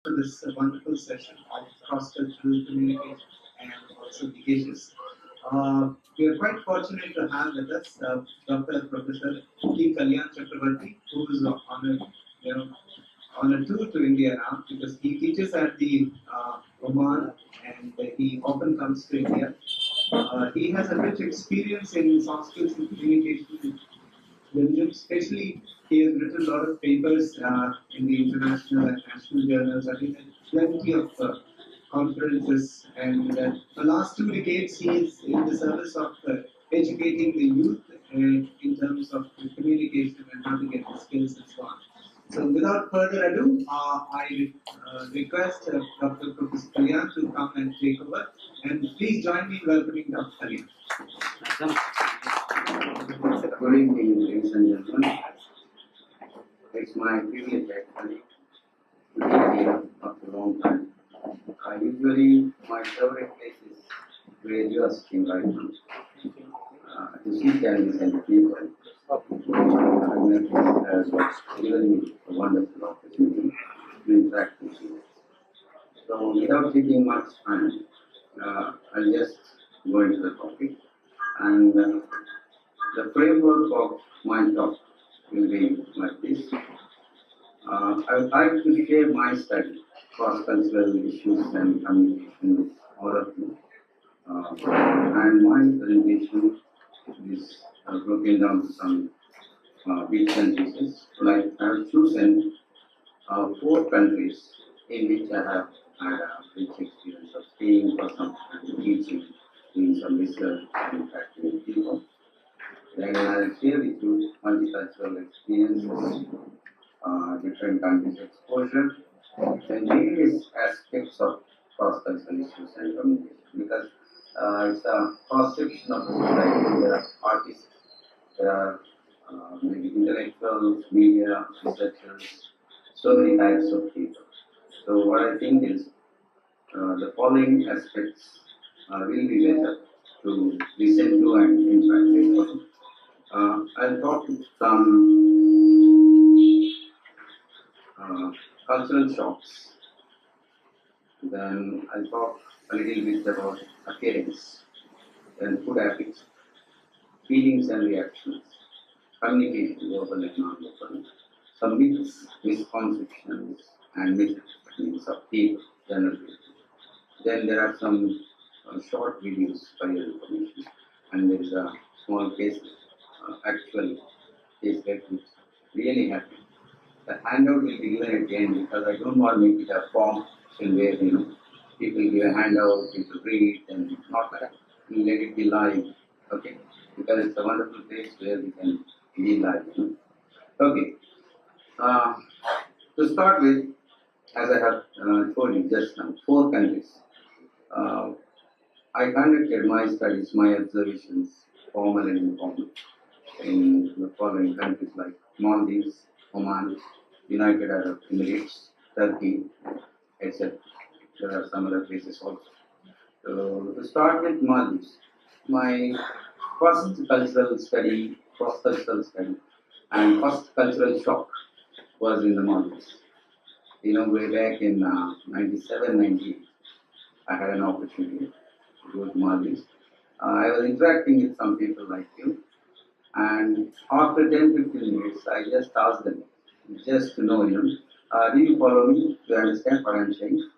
for this wonderful session of cross-cultural communication and also legacies. We are quite fortunate to have with us Dr. Professor T. Kalyan Chakravarti, who is you know, on a tour to India now because he teaches at the Oman and he often comes to India. He has a rich experience in soft skills and communication. Belgium, especially, he has written a lot of papers in the international and national journals. I think plenty of conferences, and the last 2 decades he is in the service of educating the youth in terms of communication and how to get the skills and so on. So, without further ado, I request Dr. Professor Kalyan to come and take over, and please join me in welcoming Dr. Kalyan. Good evening, ladies and gentlemen. It's my privilege actually to be here after a long time. Usually, my favorite place is where you are sitting right now. To see Chinese and people. Has really a wonderful opportunity to interact with you. So, without taking much time, I'll just go into the topic. And the framework of my talk will be like this. I would like to share my study, cross-cultural issues and communication with all of you. And my presentation is broken down to some bits and pieces. Like I have chosen 4 countries in which I have had a rich experience of staying for some time, teaching, doing some research, and interacting with people. Then I'll share with you multicultural experiences, different countries' exposure, and various aspects of cross-cultural issues and communication. Because it's a cross-section of the society. There are artists, there are maybe intellectuals, media, researchers, so many types of people. So what I think is the following aspects will be better to listen to and interact with. I'll talk some cultural shocks. Then I'll talk a little bit about appearance, then food habits, feelings and reactions, communication, verbal and non-verbal, some myths, misconceptions, and misunderstandings of people generally. Then there are some short videos for your information, and there is a small case, actual case which really happened. The handout will be given at the end because I don't want to make it a form in where people give a handout, people read, and not like that. We let it be live, okay? Because it's a wonderful place where we can be live. Okay. To start with, as I have told you just now, 4 countries. I conducted my studies, my observations, formal and informal, in the following countries like Maldives, Oman, United Arab Emirates, Turkey, etc. There are some other places also. So, to start with Maldives, my first cultural study, cross-cultural study, and first cultural shock was in the Maldives. Way back in 97, 98, I had an opportunity to go to Maldives. I was interacting with some people like you, and after 10-15 minutes, I just asked them, just to know, do you follow me? Do you understand what I'm saying?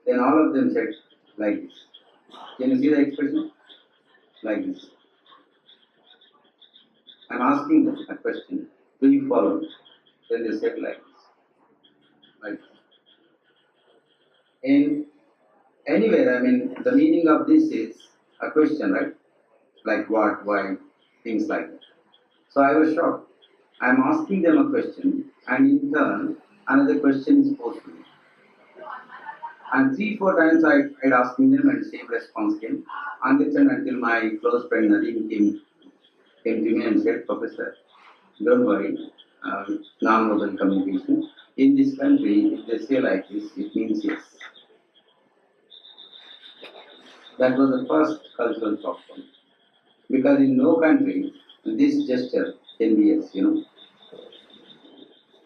Then all of them said like this. Can you see the expression? Like this. I'm asking them a question. Do you follow me? Then they said like this. Like this. And anyway, the meaning of this is a question, right? Like what, why, things like that. So I was shocked. I'm asking them a question, and in turn, another question is posed to me. And 3-4 times I'd asking them, and same response came. Until my close friend Nadine came to me and said, Professor, don't worry, non-verbal communication. In this country, if they say like this, it means yes. That was the first cultural shock for me. Because in no country, this gesture can be yes,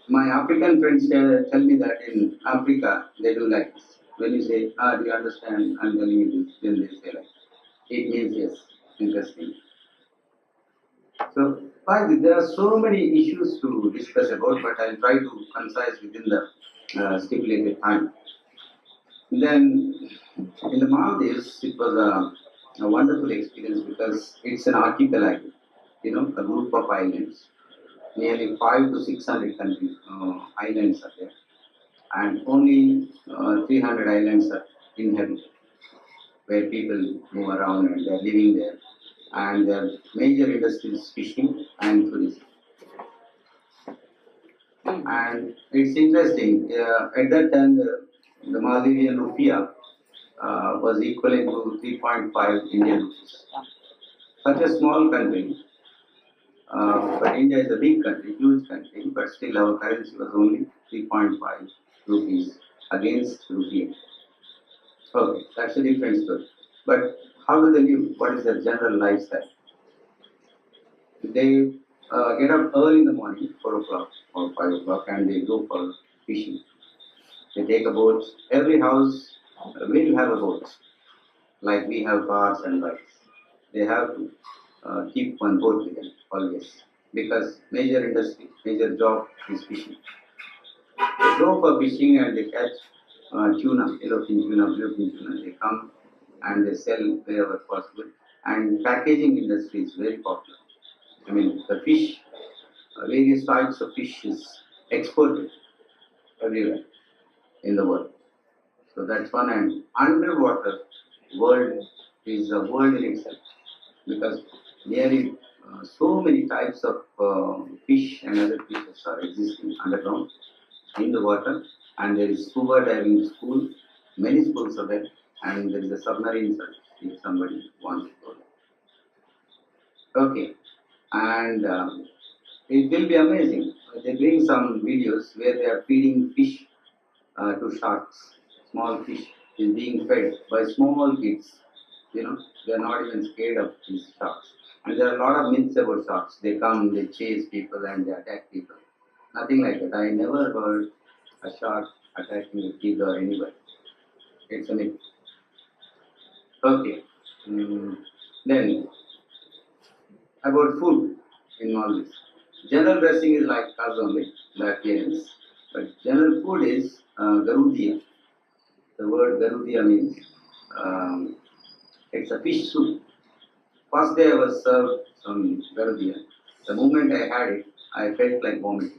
My African friends tell me that in Africa they do like this. When you say, do you understand? I'm telling you this, then they say like, it means yes, interesting. So, there are so many issues to discuss about, but I'll try to concise within the stipulated time. Then, in the Maldives, it was a wonderful experience because it's an archipelago, a group of islands. Nearly 5 to 600 countries, islands are there, and only 300 islands are inhabited, where people move around and they're living there. And their major industry is fishing and tourism. And it's interesting, at that time, the Maldivian rupiah was equivalent to 3.5 Indian rupees. Such a small country, but India is a big country, huge country, but still our currency was only 3.5 rupees against rupiah. Okay, that's a different story. But how do they live? What is their general lifestyle? They get up early in the morning, 4 o'clock or 5 o'clock, and they go for fishing. They take a boat. Every house will have a boat, like we have cars and bikes. They have to keep one boat with them always, because major industry, major job is fishing. They go for fishing and they catch tuna, yellowfin tuna, bluefin tuna. They come and they sell wherever possible. And packaging industry is very popular. I mean, the fish, various types of fish is exported everywhere in the world. So that's one. And underwater world is a world in itself because nearly so many types of fish and other fishes are existing underground in the water, and there is scuba diving school, many schools are there, and there is a submarine service if somebody wants to go there. Okay, and it will be amazing. They bring some videos where they are feeding fish to sharks. Small fish is being fed by small kids. They are not even scared of these sharks. And there are a lot of myths about sharks. They come, they chase people, and they attack people. Nothing like that. I never heard a shark attacking a kid or anybody. It's a myth. Okay. Then, about food in Maldives. General dressing is like us only, the appearance. But general food is garudia. The word garudia means it's a fish soup. First day I was served some garudia. The moment I had it, I felt like vomiting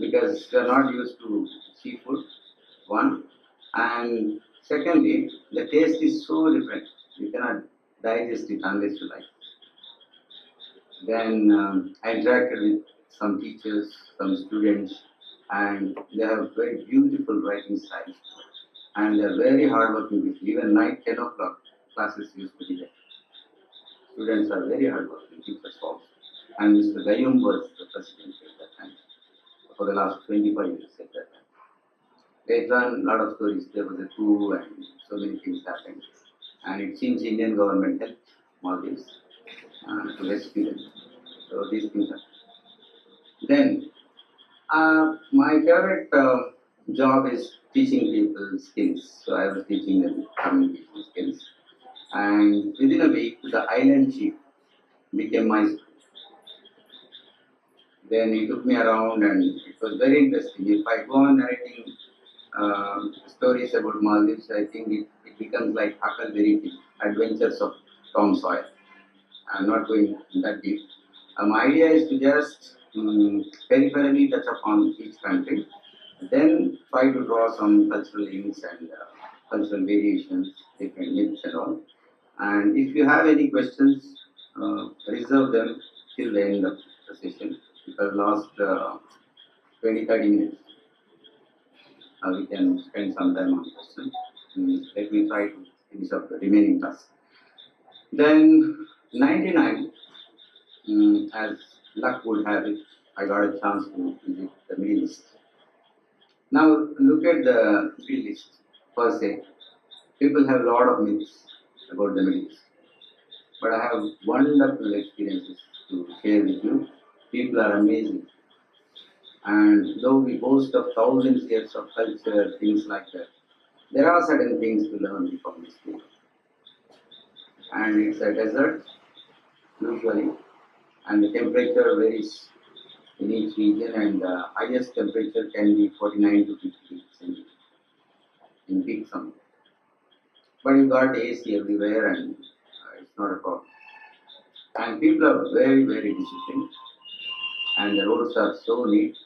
because we are not used to seafood. One, and secondly, the taste is so different. You cannot digest it unless you like. Then I interacted with some teachers, some students, and they have very beautiful writing style, and they are very hardworking people. Even night 10 o'clock classes used to be there. Students are very hardworking, teachers also. And Mr. Gayum was the president at that time, for the last 25 years at that time. They run a lot of stories. There was a coup and so many things happened. And it seems Indian government helped Maldives to rescue them. So these things happen. Then, my favorite job is teaching people skills. So I was teaching them communication skills. And within a week, the island chief became my student. Then he took me around and it was very interesting. If I go on narrating stories about Maldives, I think it becomes like Huckleberry Adventures of Tom Sawyer. I'm not going that deep. My idea is to just peripherally touch upon each country, then try to draw some cultural links and cultural variations, different myths and all. And if you have any questions, reserve them till the end of the session because last 20-30 minutes we can spend some time on questions. Let me try to finish up the remaining task. Then 99, as luck would have it, I got a chance to visit the Middle East. Now look at the Middle East per se. People have a lot of myths about the Middle East. But I have wonderful experiences to share with you. People are amazing. And though we boast of thousands years of culture, things like that, there are certain things to learn from this place. And it's a desert usually, and the temperature varies in each region, and the highest temperature can be 49 to 50 centigrade in peak summer. But you got AC everywhere, and it's not a problem. And people are very, very disciplined, and the roads are so neat,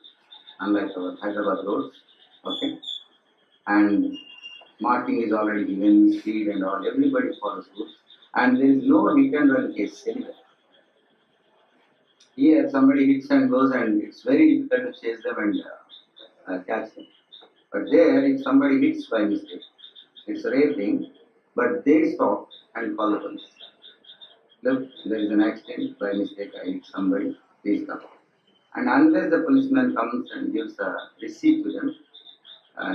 unlike our Hyderabad roads. Okay, and marking is already given, speed and all. Everybody follows rules, and there is no hit and run case anywhere. Here, somebody hits and goes, and it's very difficult to chase them and catch them. But there, if somebody hits by mistake, it's a rare thing, but they stop and call the police. Look, there is an accident, by mistake I hit somebody, please come. And unless the policeman comes and gives a receipt to them,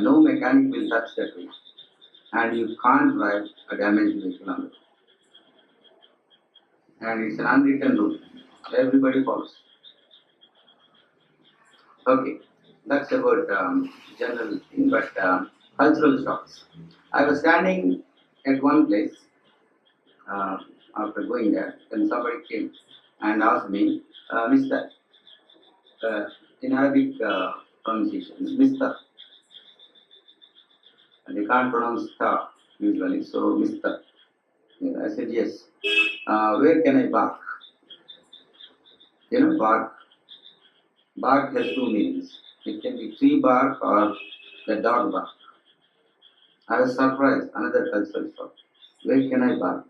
no mechanic will touch that vehicle. And you can't drive a damaged vehicle on the road. And it's an unwritten rule. Everybody follows. Okay, that's about general thing, but cultural shocks. I was standing at one place uh, after going there, and somebody came and asked me, Mister, uh, in Arabic pronunciation, Mister, and they can't pronounce ta usually, so Mister. Yeah, I said yes. Where can I bark? You know, bark. Bark has two meanings. It can be tree bark or the dog bark. I was surprised, another cultural shock. Where can I bark?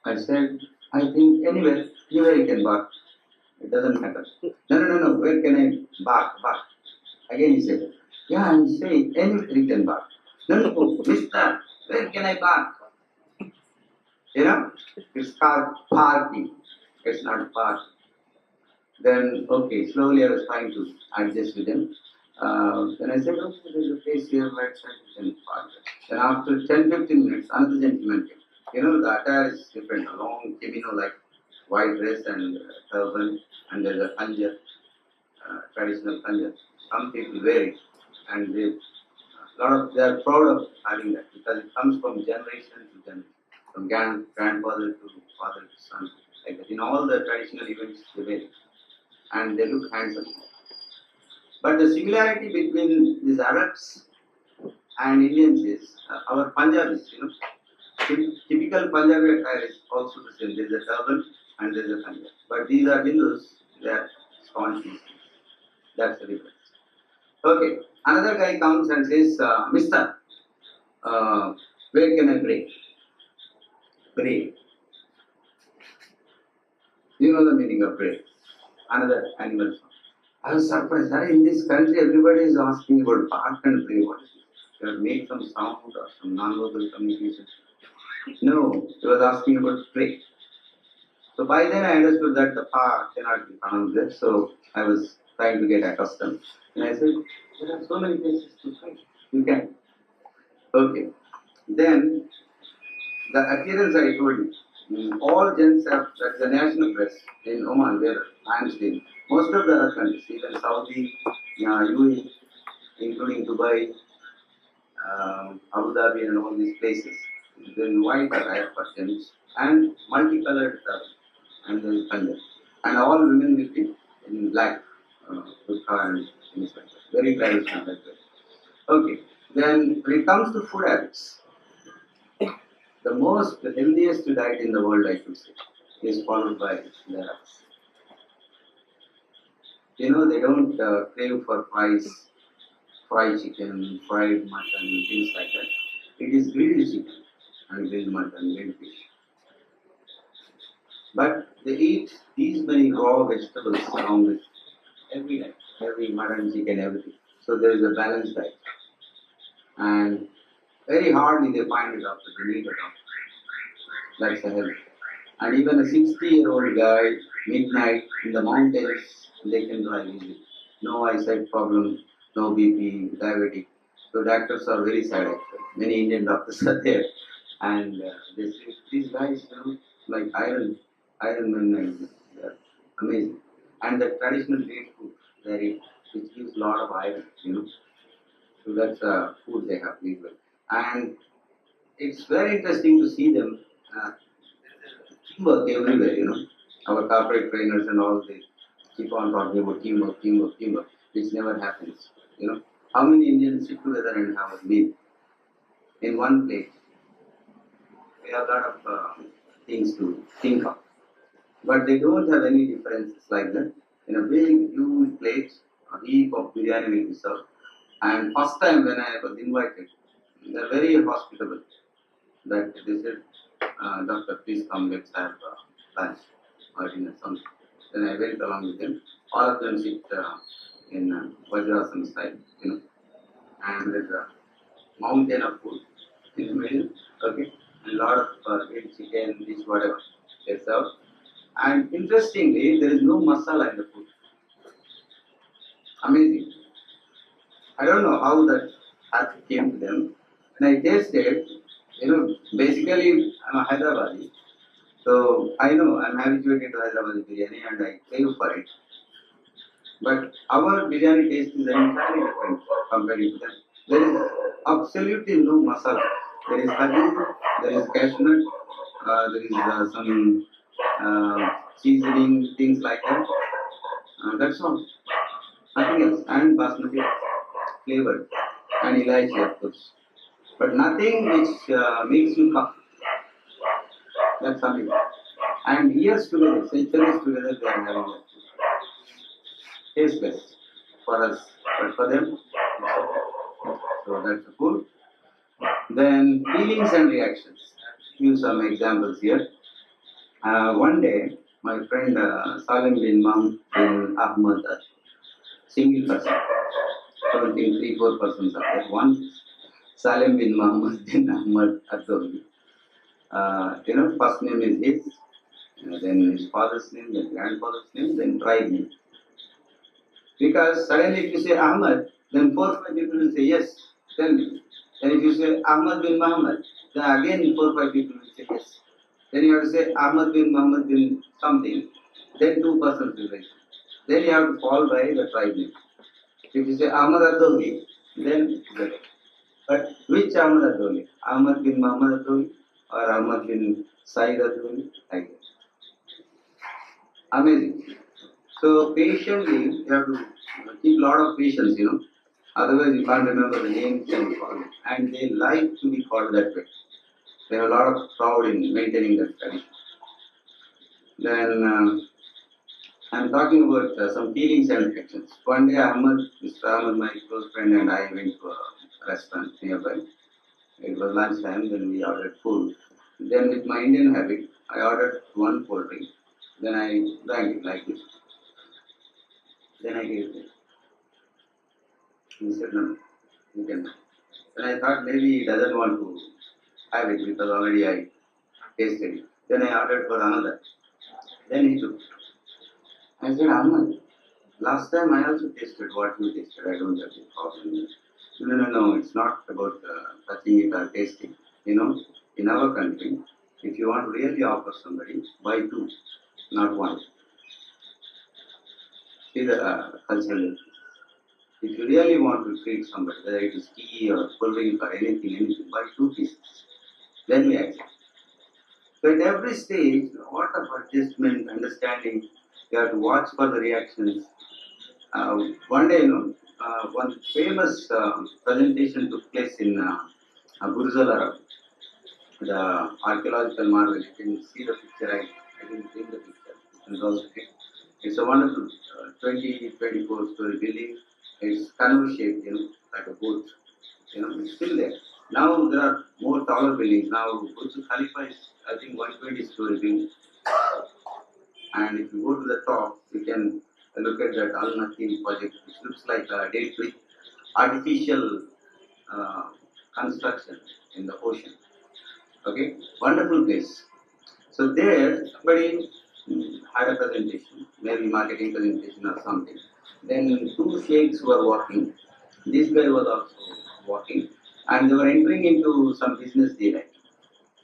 I said, I think anywhere you can bark. It doesn't matter. No, where can I bark? Again he said, yeah, I'm saying anywhere you can bark. No, mister, where can I bark? You know, it's called parking. It's not park. Then, okay, slowly I was trying to adjust with him. Then I said, okay, there's a place here where I can park. Then after 10-15 minutes, another gentleman came. You know, the attire is different, a long kimono like white dress and turban, and there's a kanja, traditional kanja. Some people wear it, and they are proud of having that because it comes from generation to generation, from grandfather to father to son, like that. In all the traditional events, they wear it, and they look handsome. But the similarity between these Arabs and Indians is our Punjabis, you know. Typical Punjabi attire is also the same. There is a turban and there is a kanja. But these are Hindus, they are staunch Muslims. That's the difference. Okay, another guy comes and says, Mister, where can I pray? Pray. You know the meaning of pray. Another animal song. I was surprised. In this country, everybody is asking about park and pray. What is it? They will make some sound or some non-verbal communication. No, he was asking about pray. So by then I understood that the park cannot be found there. So I was trying to get accustomed. And I said, there are so many places to pray. You can. Okay. Then the appearance I told you. All gents have, that's the national dress in Oman where I am staying. Most of the other countries, even Saudi, UAE, including Dubai, Abu Dhabi and all these places, then white attire for gents and multicolored and then thunder. And all women will be in black, burqa and things like that. Very traditional that way. Okay. Then when it comes to food habits, the healthiest diet in the world, I should say, is followed by the Arabs. You know, they don't crave for fried chicken, fried mutton, things like that. It is grilled chicken and grilled mutton, grilled fish. But they eat these many raw vegetables along with every night, every mutton, chicken, everything. So there is a balanced diet. And very hardly they find it after they need it after. That's a health. And even a 60-year-old guy, midnight in the mountains, they can drive easily. No eyesight problem, no BP, diabetic. So doctors are very sad actually. Many Indian doctors are there. And they say, these guys, you know, like iron men, and they're amazing. And the traditional date food, they eat which gives a lot of iron. So that's food they have usually. And it's very interesting to see them teamwork everywhere. Our corporate trainers and all, they keep on talking about teamwork, teamwork, teamwork, which never happens. How many Indians sit together and have a meal in one plate? We have a lot of things to think of. But they don't have any differences like that. In a big, huge plate, a heap of biryani will be served. And first time when I was invited, they're very hospitable. That they said, Doctor, please come, let's have lunch or dinner, something. Then I went along with them. All of them sit in Vajrasana style, and there's a mountain of food in the middle, okay, and a lot of grilled chicken, dish, whatever they serve. And interestingly, there is no masala in the food. Amazing. I don't know how that came to them. When I tasted, basically I'm a Hyderabadi, so I know I'm habituated to Hyderabadi biryani and I crave for it. But our biryani taste is entirely different compared to them. There is absolutely no masala. There is kajur, there is cashew nut, there is some seasoning, things like that. That's all. Nothing else. And basmati flavored. And elaichi, of course. But nothing which makes you cough. That's something. And years together, centuries together, they are having that. Tasteless for us, but for them, so that's the food. Then feelings and reactions. Give some examples here. One day, my friend Salim bin Mam bin Ahmad, single person, I don't think 3-4 persons are there. One Salim bin Muhammad bin Ahmad Adoli. First name is his, then his father's name, then grandfather's name, then tribe name. Because suddenly if you say Ahmad, then 4-5 people will say yes, tell me. And if you say Ahmad bin Muhammad, then again 4-5 people will say yes. Then you have to say Ahmad bin Muhammad bin something, then 2 persons will raise. Then you have to fall by the tribe name. If you say Ahmad Adoli, then good. But which Ahmad Adoli? Ahmad bin Muhammad Adoli or Ahmad bin Said Adoli? Like that. Amazing. So patiently, you have to keep a lot of patience. Otherwise, you can't remember the names and call it. And they like to be called that way. They have a lot of pride in maintaining that tradition. Then I'm talking about some feelings and affections. One day, Mr. Ahmad, my close friend, and I went to a restaurant nearby. It was lunchtime, then we ordered food. Then, with my Indian habit, I ordered one cold drink. Then I drank it like this. Then I gave it. He said, no, you can. Then I thought maybe he doesn't want to have it because already I tasted it. Then I ordered for another. Then he took. I said, Ahmad, last time I also tasted what you tasted. I don't have a problem. No, it's not about touching it or tasting. In our country, if you want to really offer somebody, buy 2, not 1. See the cultural difference. If you really want to treat somebody, whether it is tea or cold drink or anything, buy 2 pieces. Then we accept. So at every stage, a lot of adjustment, understanding, you have to watch for the reactions. One day, one famous presentation took place in Burj Al Arab, the archaeological marvel. You can see the picture. I didn't bring the picture. You can also take. It's a wonderful 24 story building. It's canoe shaped, like a boat. It's still there. Now there are more taller buildings. Now Burj Khalifa is, I think, 120 story building. And if you go to the top, you can look at that Al-Nakheel project, which looks like a date with artificial construction in the ocean. Okay, wonderful place. So there, somebody had a presentation, maybe marketing presentation or something. Then 2 sheikhs were walking. This guy was also walking, and they were entering into some business deal.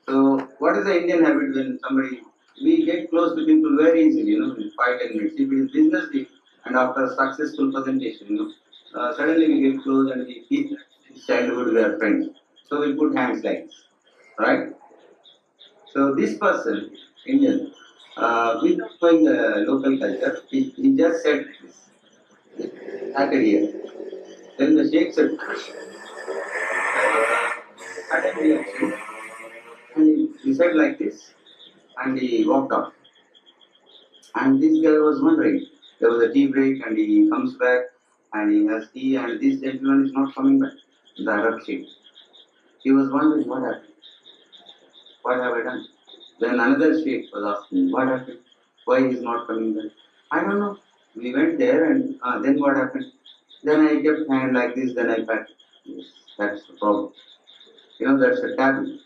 So, what is the Indian habit when somebody, we get close to people very easily, in 5-10 minutes. If it is business deal, And after a successful presentation, suddenly we get close and we keep childhood we are friends. So we put hands like this, right? So this person, Indian, with knowing the local culture, he just said this, started here. Then the Sheikh said, sudden reaction, and he said like this, and he walked off. And this guy was wondering. There was a tea break, and he comes back, and he has tea, and this gentleman is not coming back. The Arab Sheikh. He was wondering what happened. What have I done? Then another Sheikh was asking, what happened? Why he is not coming back? I don't know. We went there, and then what happened? Then I kept hand like this, then I pat. Yes, that's the problem. That's a taboo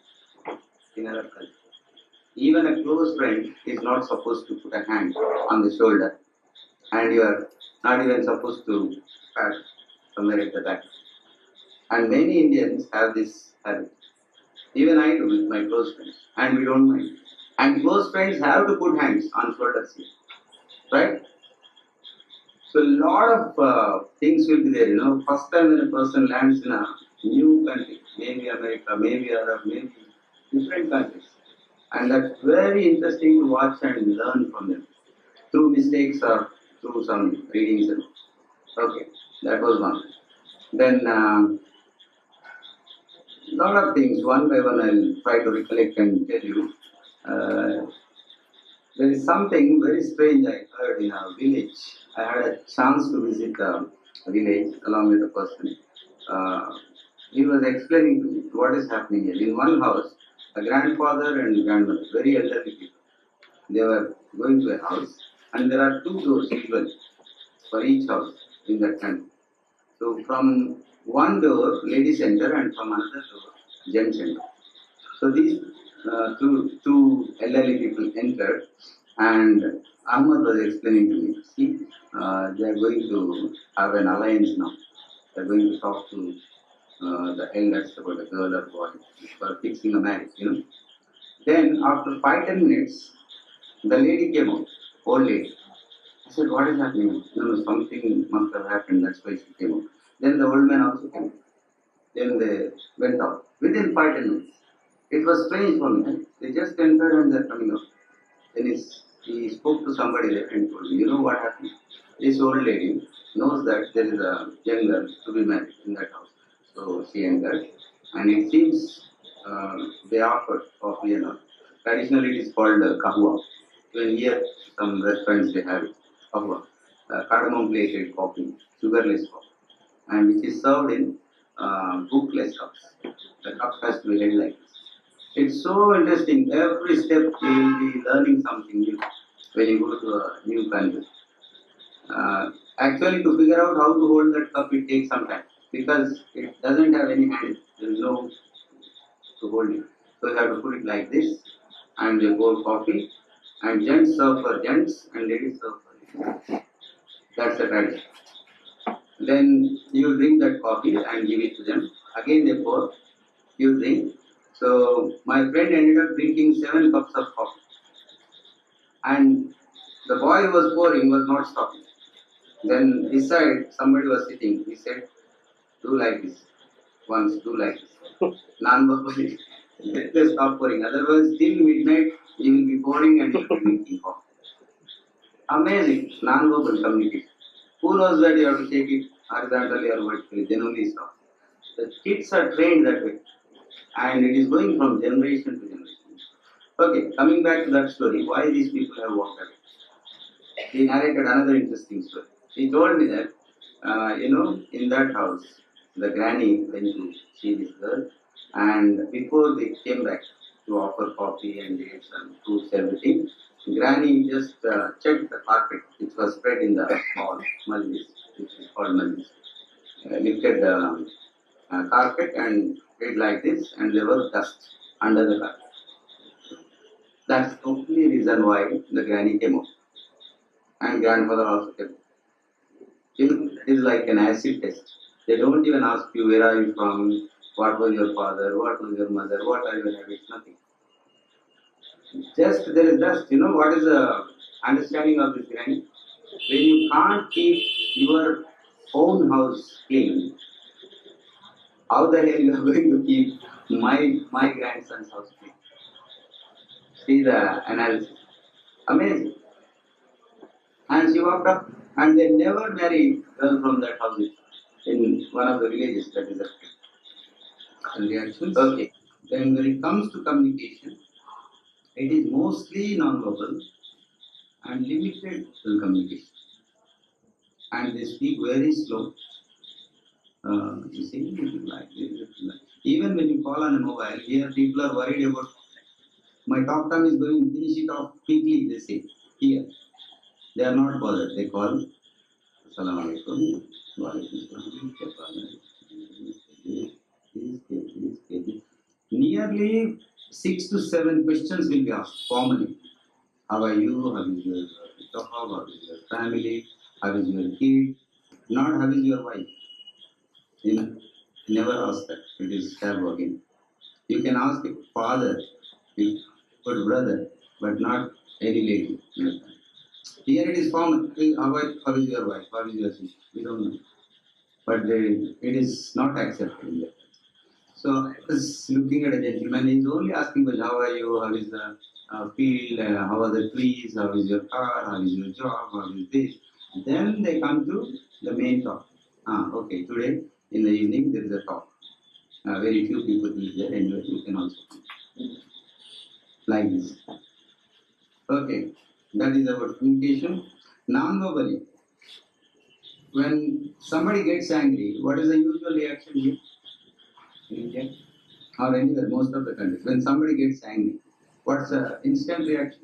in Arab culture. Even a close friend is not supposed to put a hand on the shoulder, and you are not even supposed to pat somewhere at the back. And many Indians have this habit. Even I do with my close friends, and we don't mind. And close friends have to put hands on shoulders here, right? So a lot of things will be there. First time when a person lands in a new country, maybe America, maybe Arab, maybe different countries, and that's very interesting to watch and learn from them through mistakes or through some readings. Okay, that was one. Then lot of things, one by one, I'll try to recollect and tell you. Uh, there is something very strange I heard in a village. I had a chance to visit a village along with a person. Uh, he was explaining to me what is happening here. In one house, a grandfather and grandmother, very elderly people, they were going to a house, and there are two doors even for each house in that country. So from one door, ladies enter, and from another door, gents enter. So these two elderly people entered, and Ahmad was explaining to me, see, they are going to have an alliance now. They are going to talk to the elders about a girl or boy for fixing a marriage. Then after 5-10 minutes, the lady came out, old lady. I said, what is happening? Something must have happened, that's why she came out. Then the old man also came out. Then they went out. Within 5-10 minutes. It was strange for me. They just entered and they're coming out. Then he spoke to somebody there and told me, you know what happened? This old lady knows that there is a young girl to be married in that house. So she entered. And it seems they offered coffee and all. Traditionally it is called kahwa. Even here some restaurants they have it. Kahwa. Cardamom plated coffee, sugarless coffee. And which is served in bookless cups. The cup has to be held like this. It's so interesting. Every step you will be learning something new when you go to a new country. Actually, to figure out how to hold that cup, it takes some time because it doesn't have any handle. There is no to hold it. So you have to put it like this, and you pour coffee, and gents serve for gents, and ladies serve for ladies. That's the tradition. Then you drink that coffee and give it to them. Again they pour, you drink. So my friend ended up drinking 7 cups of coffee. And the boy who was pouring was not stopping. Then his side, somebody was sitting. He said, do like this. Once, do like this. Non-verbally. Let us stop pouring. Otherwise, till midnight, he will be pouring and he will be drinking coffee. Amazing. Non-verbal communication. Who knows that you have to take it horizontally or vertically, then only stop. The kids are trained that way. And it is going from generation to generation. Okay, coming back to that story, why these people have walked away. He narrated another interesting story. He told me that, in that house, the granny went to see this girl, and before they came back to offer coffee and dates and fruits, everything, granny just checked the carpet which was spread in the hall, Maldives, which is called Maldives. Lifted the carpet and did like this, and there was dust under the carpet. That's the only reason why the granny came out. And grandfather also came out. It is like an acid test. They don't even ask you where are you from, what was your father, what was your mother, what are your habits, nothing. Just there is dust. What is the understanding of this granny? When you can't keep your own house clean, how the hell you are going to keep my grandson's house clean? See the analysis. Amazing. And she walked up, and they never marry girl from that house in one of the villages that is And reactions? okay. Then when it comes to communication, it is mostly non-verbal and limited communication. And they speak very slow. You see, little like this, little like. Even when you call on a mobile, here people are worried about my talk time is going, finish it off quickly, they say. Here. They are not bothered. They call, Assalamu alaikum, wa alaikum salam. Nearly 6 to 7 questions will be asked commonly. How are you? How is your job? How is your family? How is your kid? Not how is your wife. You know, never ask that. It is taboo again. You can ask the father, the good brother, but not any lady. Here it is common. How is your wife? How is your sister? We don't know. But it is not accepted. So I was looking at a gentleman, he's only asking me, how are you, how is the field, how are the trees, how is your car, how is your job, how is this. Then they come to the main talk. Okay, today in the evening there is a talk. Very few people will be there, anyway, you can also come. Like this. Okay, that is about communication. Non-verbally, when somebody gets angry, what is the usual reaction here in India? Or anywhere, most of the countries. When somebody gets angry, what's the instant reaction?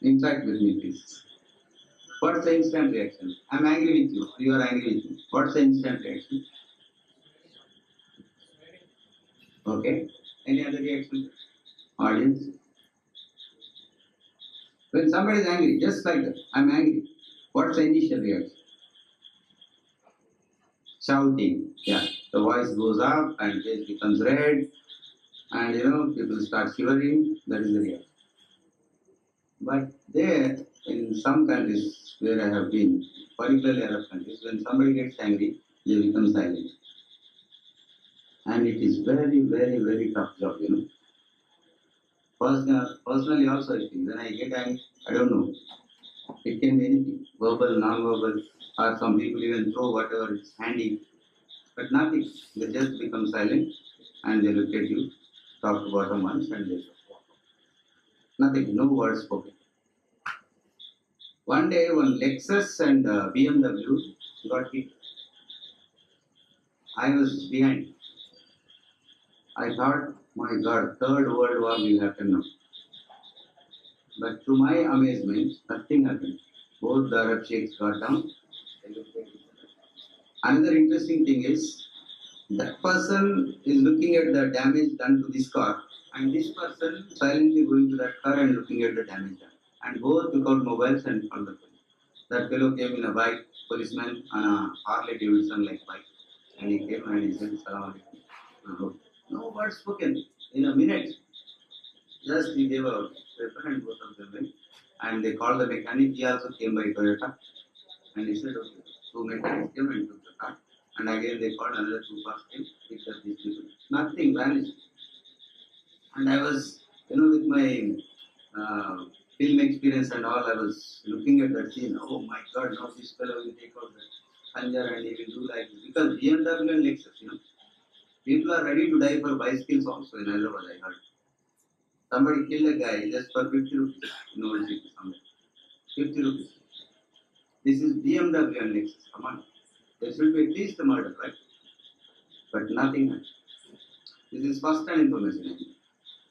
Interact with me, please. What's the instant reaction? I'm angry with you. You are angry with me. What's the instant reaction? Okay. Any other reaction? Audience? When somebody is angry, just like that, I'm angry. What's the initial reaction? Shouting. Yeah. The voice goes up and face becomes red, and people start shivering. That is the reaction. But there, in some countries where I have been, particularly Arab countries, when somebody gets angry, they become silent. And it is very, very, very tough job. Personally also, I think, when I get angry, I don't know. It can be anything, verbal, non-verbal, or some people even throw whatever is handy. But nothing. They just become silent and they look at you, talk about them once, and they walk. Nothing, no words spoken. One day, one Lexus and BMW got hit. I was behind. I thought, my God, third world war will happen now. But to my amazement, nothing happened. Both the Arab sheikhs got down. Another interesting thing is, that person is looking at the damage done to this car, and this person silently going to that car and looking at the damage done. And both took out mobiles and called the police. That fellow came in a bike, policeman on a Harley Davidson like bike, and he came and he said, Salam alaikum. No words spoken. In a minute, just he gave a paper and both of them went. And they called the mechanic. He also came by Toyota, and he said, okay, two mechanics came and took the car. And again they called another two cars came, picked up these people. Nothing vanished. And I was, with my film experience and all, I was looking at that scene. Oh my God, now this fellow will take out the Khanjar and he will do like this. Because BMW and Lexus, people are ready to die for bicycles also in Hyderabad, I heard. Somebody killed a guy just for 50 rupees in old city somewhere. 50 rupees. This is BMW and Lexus. Come on. There should be at least a murder, right? But nothing happened. This is first hand information.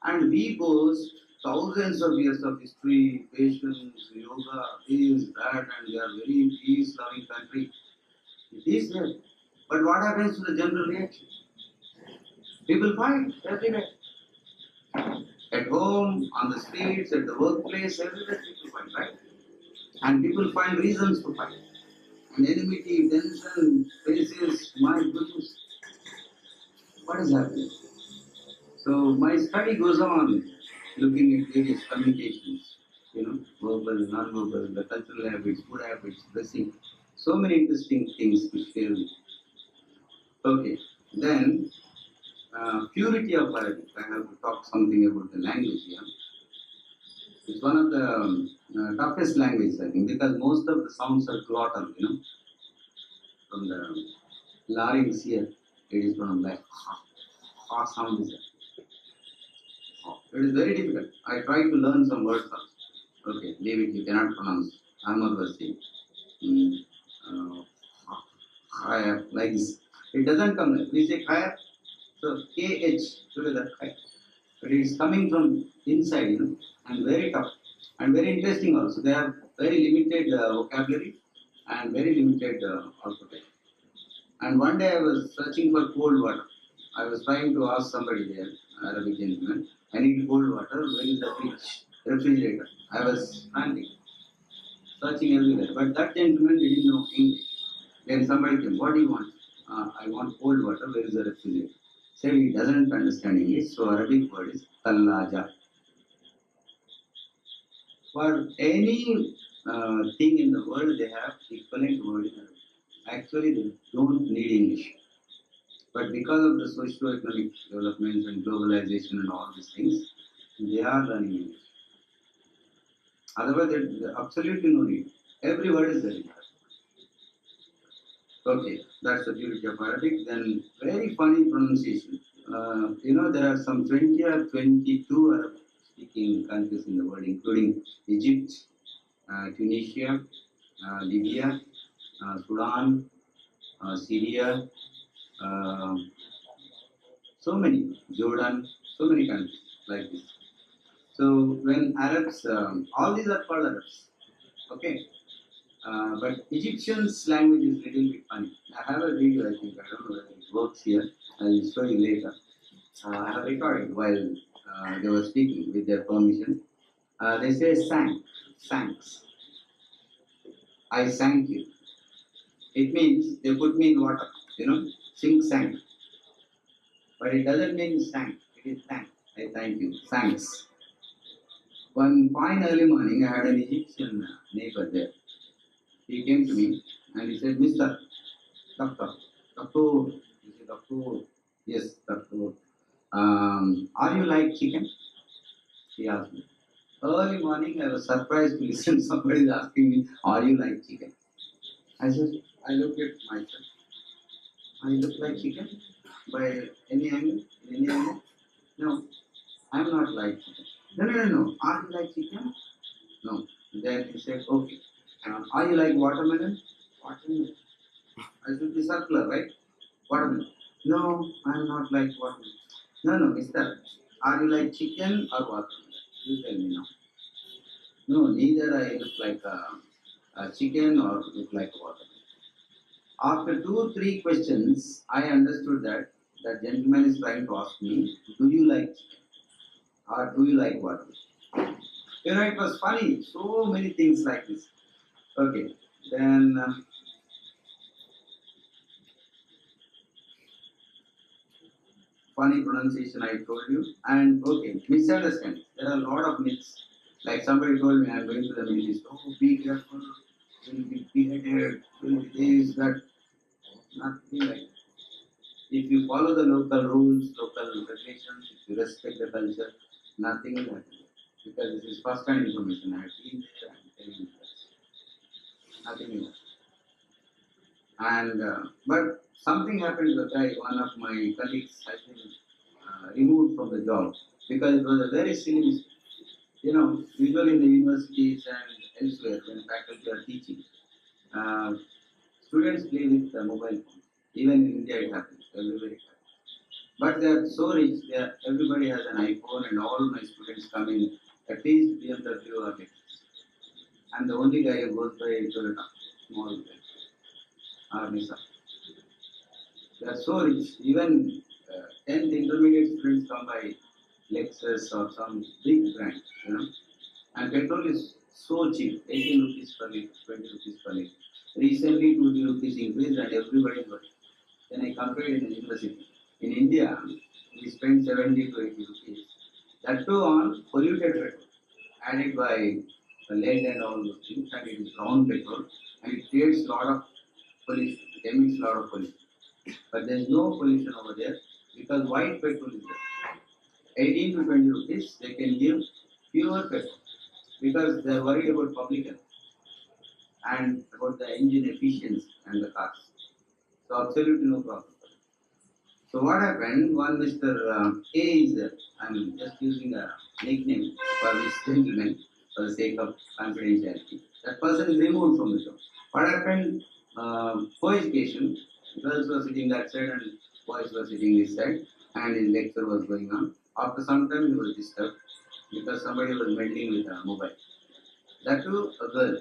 And we boast thousands of years of history, patience, yoga, this, that, and we are very peace-loving country. It is there. But what happens to the general reaction? People fight everywhere. At home, on the streets, at the workplace, everywhere people fight, right? And people find reasons to fight. And enmity, tension, faces, my goodness. What is happening? So my study goes on looking at various communications, verbal, non-verbal, the cultural habits, food habits, dressing, so many interesting things to share with you. Okay, then purity of Arabic. I have to talk something about the language here. It's one of the toughest languages, I think, because most of the sounds are glottal, from the larynx here. It is from like ha, ha sound is there. It is very difficult. I try to learn some words also. Okay, leave it, you cannot pronounce. Ahmad was saying. Mm, uh, higher, like this. It doesn't come like we say higher. So KH together higher. But it is coming from inside, and very tough and very interesting also. They have very limited vocabulary and very limited alphabet. And one day I was searching for cold water. I was trying to ask somebody there, Arabic gentleman, I need cold water. Where is the fridge, refrigerator? I was frantic, searching everywhere. But that gentleman didn't know English. Then somebody came, what do you want? I want cold water. Where is the refrigerator? Said he doesn't understand English, so Arabic word is Tallaja. For any thing in the world, they have equivalent word in Arabic. Actually, they don't need English. But because of the socio-economic developments and globalization and all these things, they are learning English. Otherwise, there absolutely no need. Every word is there in Arabic. Okay, that's the beauty of Arabic. Then, very funny pronunciation. There are some 20 or 22 Arabic speaking countries in the world, including Egypt, Tunisia, Libya, Sudan, Syria, uh, so many, Jordan, so many countries like this. So when Arabs, all these are called Arabs, okay. But Egyptian's language is little bit funny. I have a video, I think, I don't know whether it works here. I'll show you later. I have recorded while they were speaking with their permission. They say thanks. I thank you. It means they put me in water, sing sank. But it doesn't mean thank, it is thank. I thank you, thanks. One fine early morning, I had an Egyptian neighbor there. He came to me and he said, Mister, Doctor, Doctor, he said, Doctor, yes, Doctor, are you like chicken? He asked me. Early morning, I was surprised to listen somebody is asking me, are you like chicken? I said, I looked at myself. I look like chicken by any angle, in any angle? No, I'm not like chicken. No. Are you like chicken? No. Then he said, okay. Are you like watermelon? Watermelon. I should be circular, right? Watermelon. No, I'm not like watermelon. No, mister. Are you like chicken or watermelon? You tell me now. No, neither I look like a chicken or look like watermelon. After 2, 3 questions, I understood that that gentleman is trying to ask me, do you like chicken or do you like watermelon? It was funny. So many things like this. Okay, then funny pronunciation I told you. And okay, misunderstanding. There are a lot of myths. Like somebody told me, I'm going to the Middle East. Oh, be careful. Will be beheaded. Will be this, that. Nothing like that. If you follow the local rules, local regulations, if you respect the culture, nothing will happen. Because this is first-hand information. I have been there. I'm telling you that. Nothing will happen. And but something happened to the guy. One of my colleagues has been removed from the job because it was a very silly mistake. Usually in the universities and elsewhere, when faculty are teaching, uh, students play with the mobile phone. Even in India, it happens. Everywhere it happens. But they are so rich. Everybody has an iPhone, and all my students come in at least BMW or Lexus. I'm the only guy who goes by Toyota, small guy, or Nissan. They are so rich. Even 10th intermediate students come by Lexus or some big brand, And petrol is so cheap, 18 rupees per liter, 20 rupees per liter. Recently, 20 rupees increased and everybody got it. Then I compared in the university. In India, we spend 70 to 80 rupees. That too on polluted petrol, added by the lead and all those things, and it is brown petrol, and it creates a lot of pollution, it emits a lot of pollution. But there is no pollution over there because white petrol is there. 18 to 20 rupees, they can give pure petrol because they are worried about public health and about the engine efficiency and the cars. So absolutely no problem. So what happened? One Mr. A is there. I'm just using a nickname for this gentleman for the sake of confidentiality. That person is removed from the show. What happened? Co-education. Girls were sitting that side and boys were sitting this side, and his lecture was going on. After some time, he was disturbed because somebody was meddling with a mobile. That too, a girl.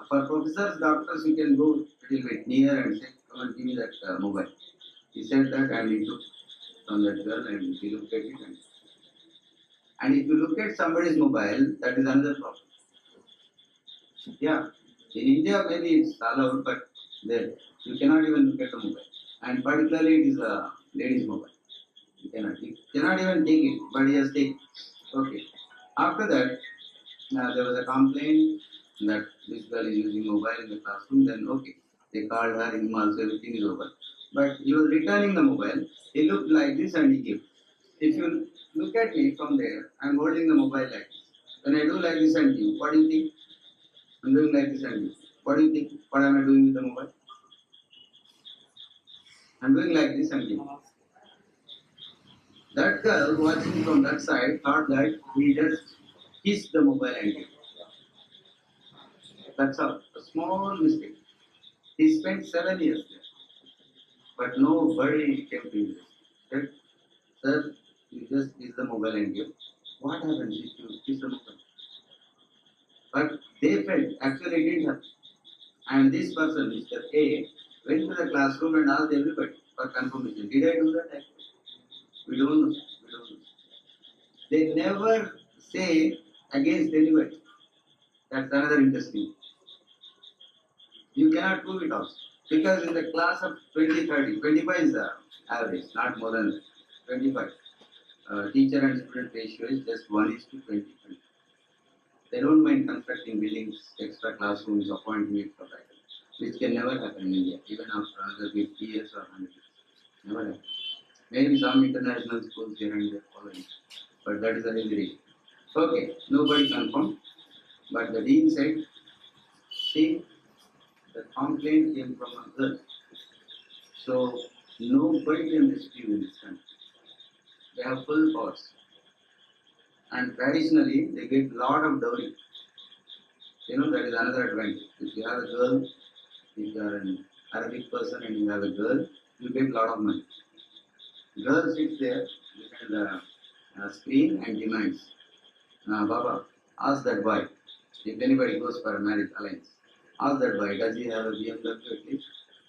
For professors, doctors, you can go a little bit near and say, "Come and give me that mobile." He said that, and he took from that girl and he looked at it. And if you look at somebody's mobile, that is another problem. Yeah, in India maybe it's allowed, but there you cannot even look at the mobile. And particularly it is a lady's mobile. You cannot even take it, but he has taken. Okay. After that, there was a complaint that this girl is using mobile in the classroom. Then okay, they called her, him also, everything is over. But he was returning the mobile. He looked like this and he gave. If you look at me from there, I'm holding the mobile like this. When I do like this and give, what do you think? I'm doing like this and give. What do you think? What am I doing with the mobile? I'm doing like this and give. That girl watching from that side thought that he just kissed the mobile and gave. That's a small mistake. He spent 7 years there, but nobody came to him. Said, "Sir, you just kiss the mobile and give. What happens if you kiss the mobile?" But they felt actually it didn't happen. And this person, Mr. A, went to the classroom and asked everybody for confirmation. Did I do that? Actually? We don't know. We don't know. They never say against anybody. That's another interesting. You cannot prove it also. Because in the class of 20, 30, 25 is the average, not more than that. 25. Teacher and student ratio is just 1 is to 20. They don't mind constructing buildings, extra classrooms, appointing extra faculty, which can never happen in India, even after another 50 years or 100 years. Never happen. Maybe some international schools here and there following, but that is a heavy rate. Okay, nobody confirmed, but the dean said, see, the complaint came from a girl. So nobody can rescue in this country. They have full powers. And traditionally, they get lot of dowry. That is another advantage. If you have a girl, if you are an Arabic person and you have a girl, you get lot of money. Girl sits there behind the screen and demands, Baba, ask that boy, if anybody goes for a marriage alliance, ask that boy, does he have a BMW at least,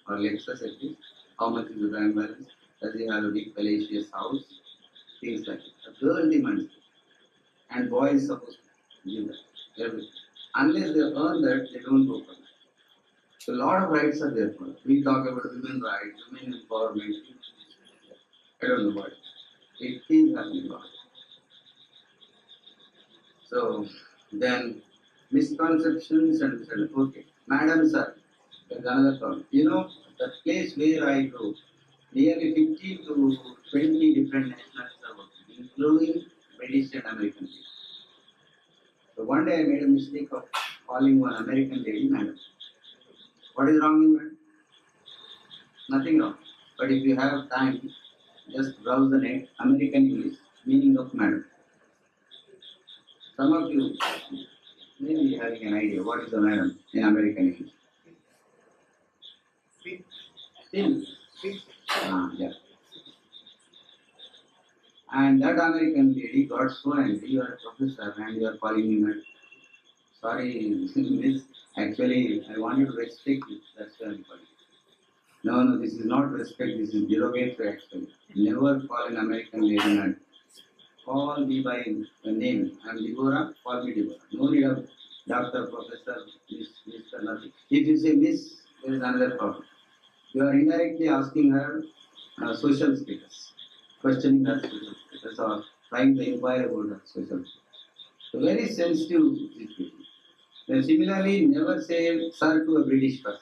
or Lexus at least? How much is the bank balance? Does he have a big palatial house? Things like that. A girl demands it, and boy is supposed to give that. Everything. Unless they earn that, they don't go for that. So a lot of rights are there for us. We talk about women rights, women empowerment. I don't know what. It is happening. So then misconceptions and said, okay, madam sir, there's another problem. The place where I go, nearly 15 to 20 different nationalities are working, including British and American people. So one day I made a mistake of calling one American lady madam. What is wrong in madam? Nothing wrong. But if you have time, just browse the net, American English, meaning of madam. Some of you may be having an idea what is the madam in American English. Still. Yeah. And that American lady got so angry, you are a professor and you are calling me madam. Sorry, miss. Actually, I wanted to respect you. That's why I'm calling. No, this is not respect, this is derogatory actually. Never call an American lady madam. Call me by the name. I'm Deborah, call me Deborah. No need of doctor, professor, miss, Mr. Nothing. If you say miss, there is another problem. You are indirectly asking her social status, questioning her social status, or trying to inquire about the social. So very sensitive situation. Then similarly, never say sir to a British person.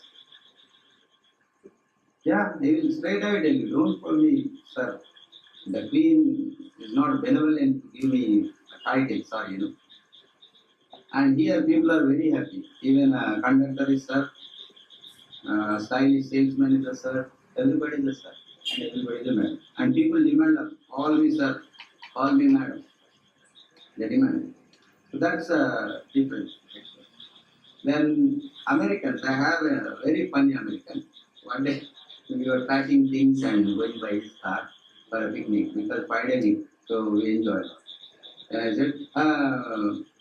Yeah, they will straight away tell you, don't call me sir. The Queen is not benevolent to give me a title, sorry, And here people are very happy. Even a conductor is sir, stylish salesman is a sir, everybody is a sir, and everybody is a madam. And people demand, call me sir, call me madam. They demand. So that's a difference. Then Americans, I have a very funny American. One day we were packing things and going by his car for a picnic because pandemic, so we enjoyed. And I said,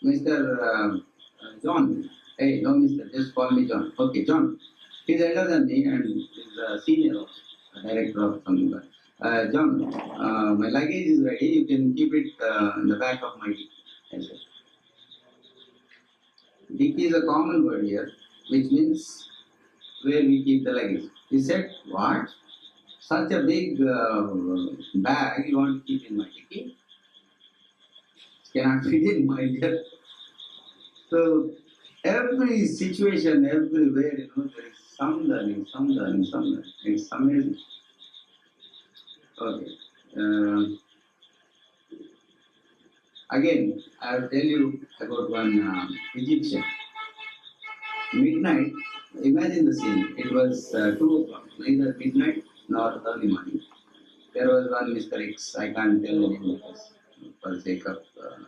Mr. John, hey, no Mr., just call me John. Okay, John. He's elder than me and he's a senior also, a director of something. John, my luggage is ready. You can keep it in the back of my dicky. I said, dicky is a common word here, which means where we keep the luggage. He said, what? Such a big bag you want to keep in my dicky? Cannot fit in my dear. So every situation, everywhere, there is some learning, some learning, some learning. It's amazing. Okay. Again, I'll tell you about one Egyptian. Midnight, imagine the scene. It was 2 o'clock, neither midnight nor early morning. There was one Mr. X, I can't tell the name because for the sake of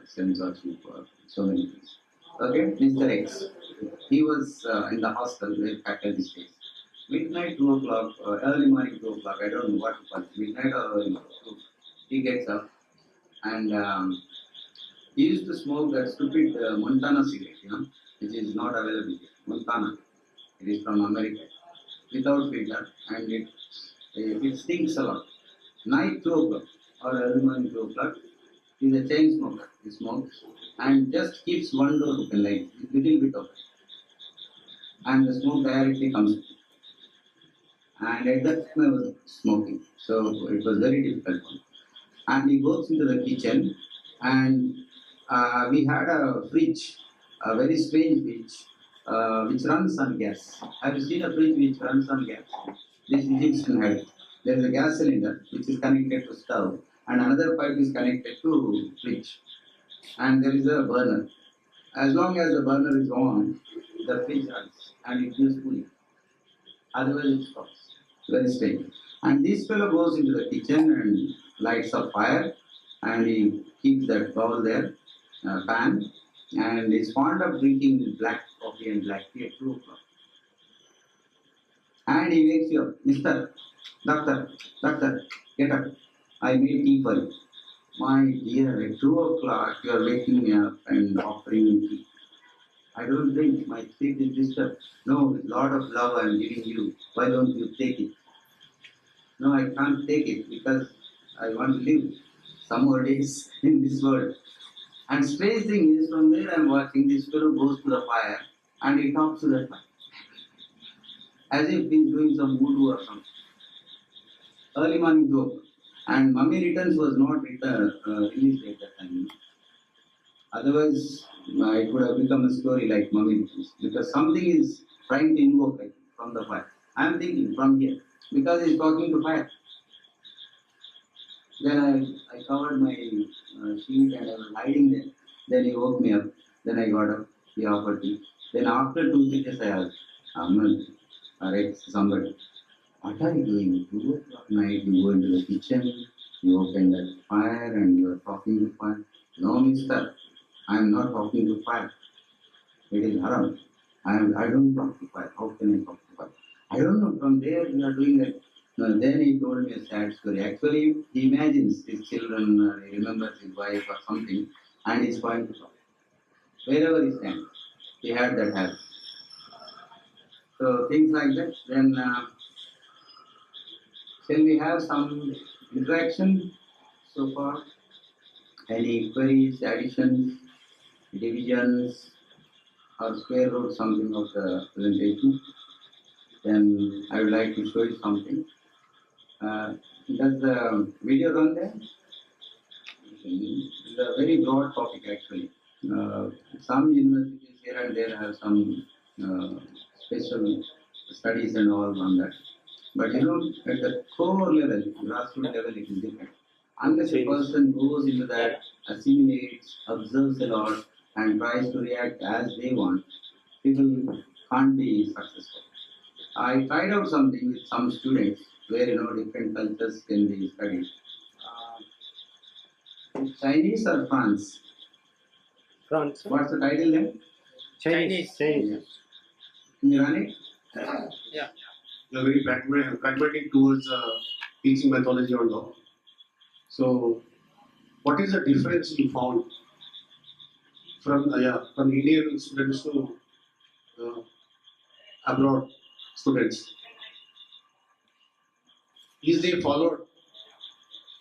censorship or so many things. Okay, Mr. X. He was in the hostel where faculty stays. Midnight, 2 o'clock, early morning, 2 o'clock, I don't know what to call it, midnight or early morning. He gets up and he used to smoke that stupid Montana cigarette, which is not available here. Montana. It is from America. Without filter and it stinks a lot. Night 2 o'clock or early morning 2 o'clock, he's a chain smoker. He smokes and just keeps one door open, like little bit open. And the smoke directly comes. And at that time I was smoking. So it was very difficult. And he goes into the kitchen and we had a fridge, a very strange fridge, which runs on gas. Have you seen a fridge which runs on gas? This Egyptian had. There is a gas cylinder which is connected to stove, and another pipe is connected to fridge. And there is a burner. As long as the burner is on, the fridge runs and it gives cooling. Otherwise, it stops. Very strange. And this fellow goes into the kitchen and lights a fire, and he keeps that bowl there, pan, and is fond of drinking black coffee and black tea at 2 o'clock. And he wakes you up, Mister, Doctor, Doctor, get up. I made tea for you. My dear, at 2 o'clock you are waking me up and offering me tea. I don't drink, my sleep is disturbed. No, with lot of love I am giving you. Why don't you take it? No, I can't take it because I want to live some more days in this world. And strange thing is, from there I am watching this fellow goes to the fire and he talks to the fire. As if he is doing some voodoo or something. Early morning joke. And Mummy Returns was not released at that time. Otherwise, it would have become a story like Mummy Returns. Because something is trying to invoke from the fire. I am thinking from here. Because he is talking to fire. Then I covered my sheet and I was hiding there. Then he woke me up. Then I got up. He offered me. Then after 2 days I asked, Ahmed, alright, somebody, what are you doing? 2 o'clock night, you go into the kitchen, you open that fire and you are talking to fire. No, mister, I am not talking to fire. It is haram. I don't talk to fire. How can I talk to fire? I don't know. From there you are doing that. No, then he told me a sad story. Actually, he imagines his children, he remembers his wife or something, and he's going to talk. Wherever he stands, he had that habit. So things like that. Then shall we have some interaction so far? Any queries, additions, divisions, or square root something of the presentation? Then I would like to show you something. Does the video run there? It's a very broad topic actually. Some universities here and there have some special studies and all on that. But at the core level, grassroots level, it is different. Unless a person goes into that, assimilates, observes a lot, and tries to react as they want, people can't be successful. I tried out something with some students where different cultures can be studied. Chinese or France? France. What's the title then? Chinese. Yes. Can you run it? Yeah. You're very pragmatic towards teaching methodology or law. So, what is the difference you found from Indian students to uh, abroad students? Is they followed?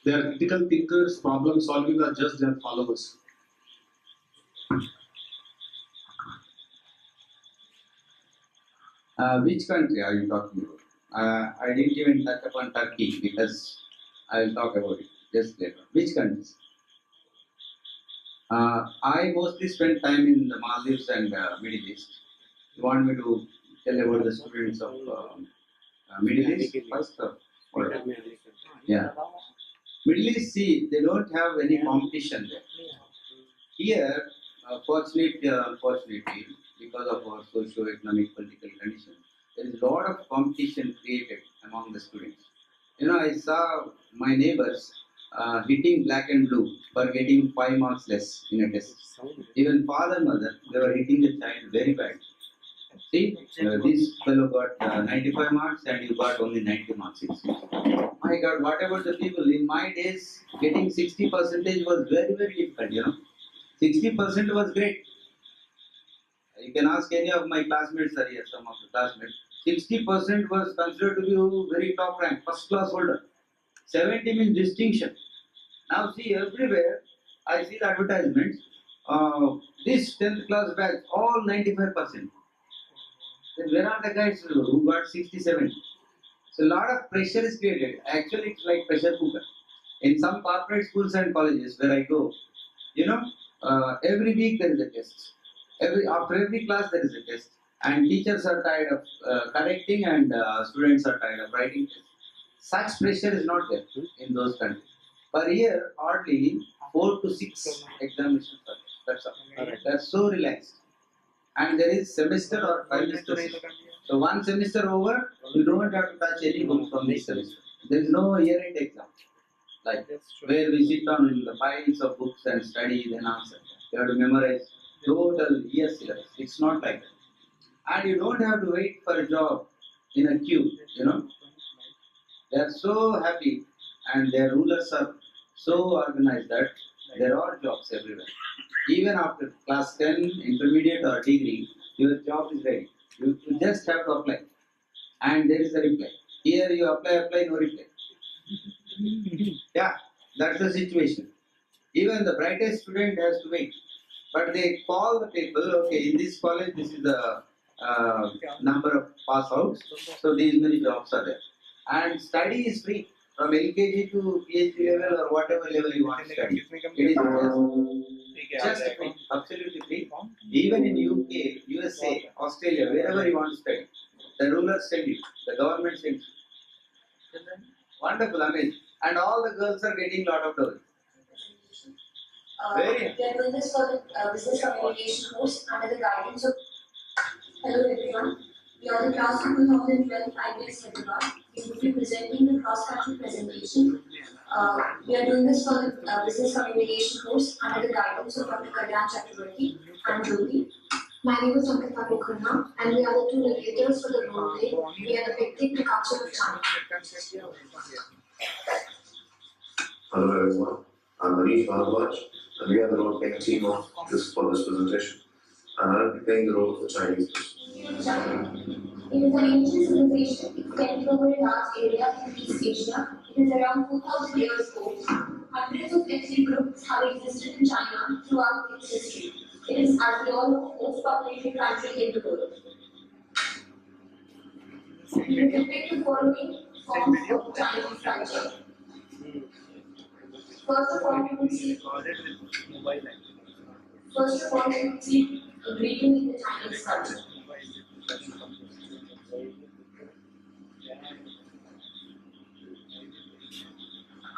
They are critical thinkers, problem solving, or just their followers? Which country are you talking about? I didn't even touch upon Turkey because I will talk about it just later. Which countries? I mostly spent time in the Maldives and Middle East. You want me to tell about the students of Middle East first? Or, yeah. Middle East, see, they don't have any competition there. Here, fortunately, unfortunately, because of our socio-economic political conditions, there is a lot of competition created among the students. I saw my neighbors hitting black and blue for getting 5 marks less in a test. Even father, mother, they were hitting the child very bad. See, this fellow got 95 marks and you got only 90 marks. My God, what about the people? In my days, getting 60 percentage was very, very difficult. 60% was great. You can ask any of my classmates are here, some of the classmates. 60% was considered to be a very top rank, first class holder. 70 means distinction. Now see everywhere, I see the advertisements. This 10th class batch, all 95%. Then where are the guys who got 67? So a lot of pressure is created. Actually, it's like pressure cooker. In some corporate schools and colleges where I go, you know, every week there is a test. After every class there is a test, and teachers are tired of correcting, and students are tired of writing tests. Such pressure is not there in those countries. Per year, hardly 4 to 6 examinations are there. That's all. That's so relaxed. And there is semester or trimester system. So one semester over, you don't have to touch any book from this semester. There is no year-end exam. Like where we sit on in the piles of books and study, then answer. You have to memorize total year syllabus. It's not like that. And you don't have to wait for a job in a queue. They are so happy and their rulers are so organized that there are jobs everywhere. Even after class 10, intermediate or degree, your job is ready. You just have to apply. And there is a reply. Here you apply, no reply. Yeah, that's the situation. Even the brightest student has to wait. But they call the people, okay, in this college, this is the number of pass outs, so these many jobs are there. And study is free from LKG to PhD level or whatever level you want to study. It is just free, absolutely free. Even in UK, USA, Australia, wherever you want to study, the rulers send you, the government sends you. Wonderful, amazing. And all the girls are getting lot of dowry. We are doing this for the business communication course under the guidance of. Hello everyone. We are the class of 2012 IBS Hyderabad. We will be presenting the cross-country presentation. We are doing this for the business communication course under the guidance of Dr. Kalyan Chakraborty and Jyoti. My name is Ankita Mukherjee and we are the two narrators for the role play. We are depicting the culture of China. Hello everyone, I'm Manish Bhagwaj and we are the role playing team of this presentation. And I'll be playing the role of the Chinese person. China. It is an ancient civilization extending over a large area in East Asia. It is around 4,000 years old. Hundreds of ethnic groups have existed in China throughout its history. It is, as we all know, the most populated country in the world. We will depict the following forms of Chinese culture. First of all, you will see. First of all, you will see a greeting in the Chinese culture.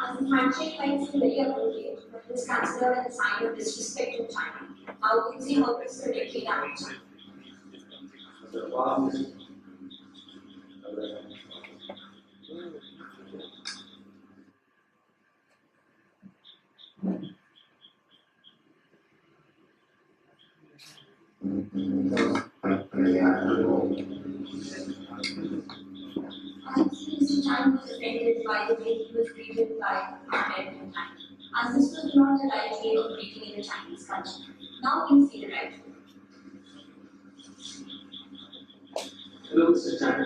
As the handshake might seem very appropriate, but it is considered as a sign of disrespect in China. Now you can see how it is correctly done in China. As you see, China was offended by the way he was greeted by American time. As this was not the right way of greeting in the Chinese culture. Now you can see the right way. Hello, Mr. Chan.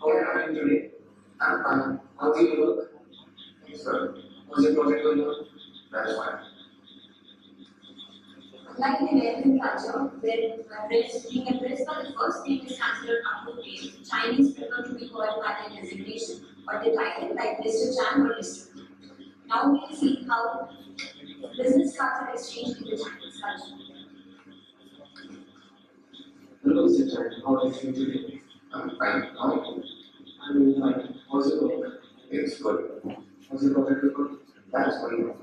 How are you doing today? I'm fine. How's your work? Yes, sir. How's your project going on? That's fine. Like in American culture, where being addressed by the first name is considered appropriate, Chinese prefer to be called by their designation or their title, like Mr. Chan or Mr. Now we can see how business cards are exchanged in the Chinese culture. Hello, Mr. Chan. How are you doing today? I'm fine. How are you? I'm doing fine. How's your work? It's good. How's your project going on? That's going on.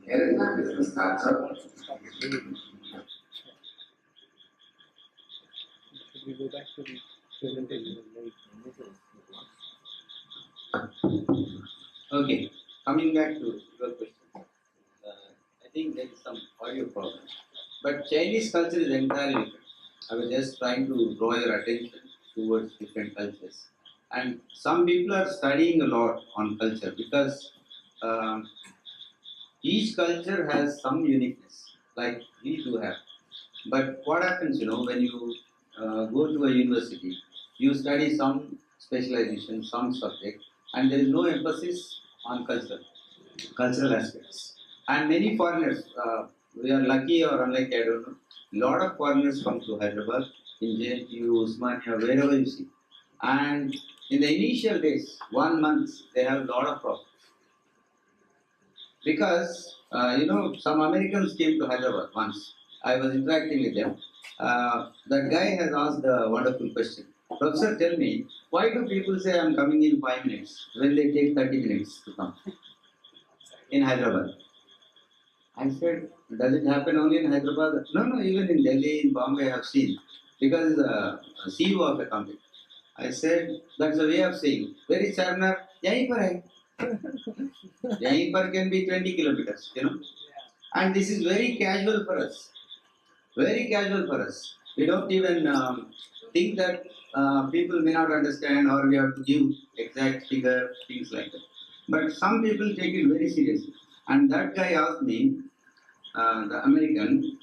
Here is my business card, sir. Should we go back to the presentation? Okay, coming back to your question. I think there is some audio problem. But Chinese culture is entirely different. I was just trying to draw your attention towards different cultures. And some people are studying a lot on culture because each culture has some uniqueness, like we do have. But what happens, when you go to a university, you study some specialization, some subject, and there is no emphasis on cultural aspects. And many foreigners, we are lucky or unlucky, I don't know. Lot of foreigners come to Hyderabad, in JNTU, Usmania, wherever you see. And in the initial days, 1 month, they have a lot of profit. Because, some Americans came to Hyderabad once. I was interacting with them. That guy has asked a wonderful question. Professor, tell me, why do people say I'm coming in 5 minutes when they take 30 minutes to come in Hyderabad? I said, does it happen only in Hyderabad? No, even in Delhi, in Bombay, I have seen. Because a CEO of a company. I said, that's a way of saying, where is Charnar? Yahi par hai. Yahi par can be 20 kilometers, And this is very casual for us. Very casual for us. We don't even think that people may not understand or we have to give exact figure, things like that. But some people take it very seriously. And that guy asked me, the American,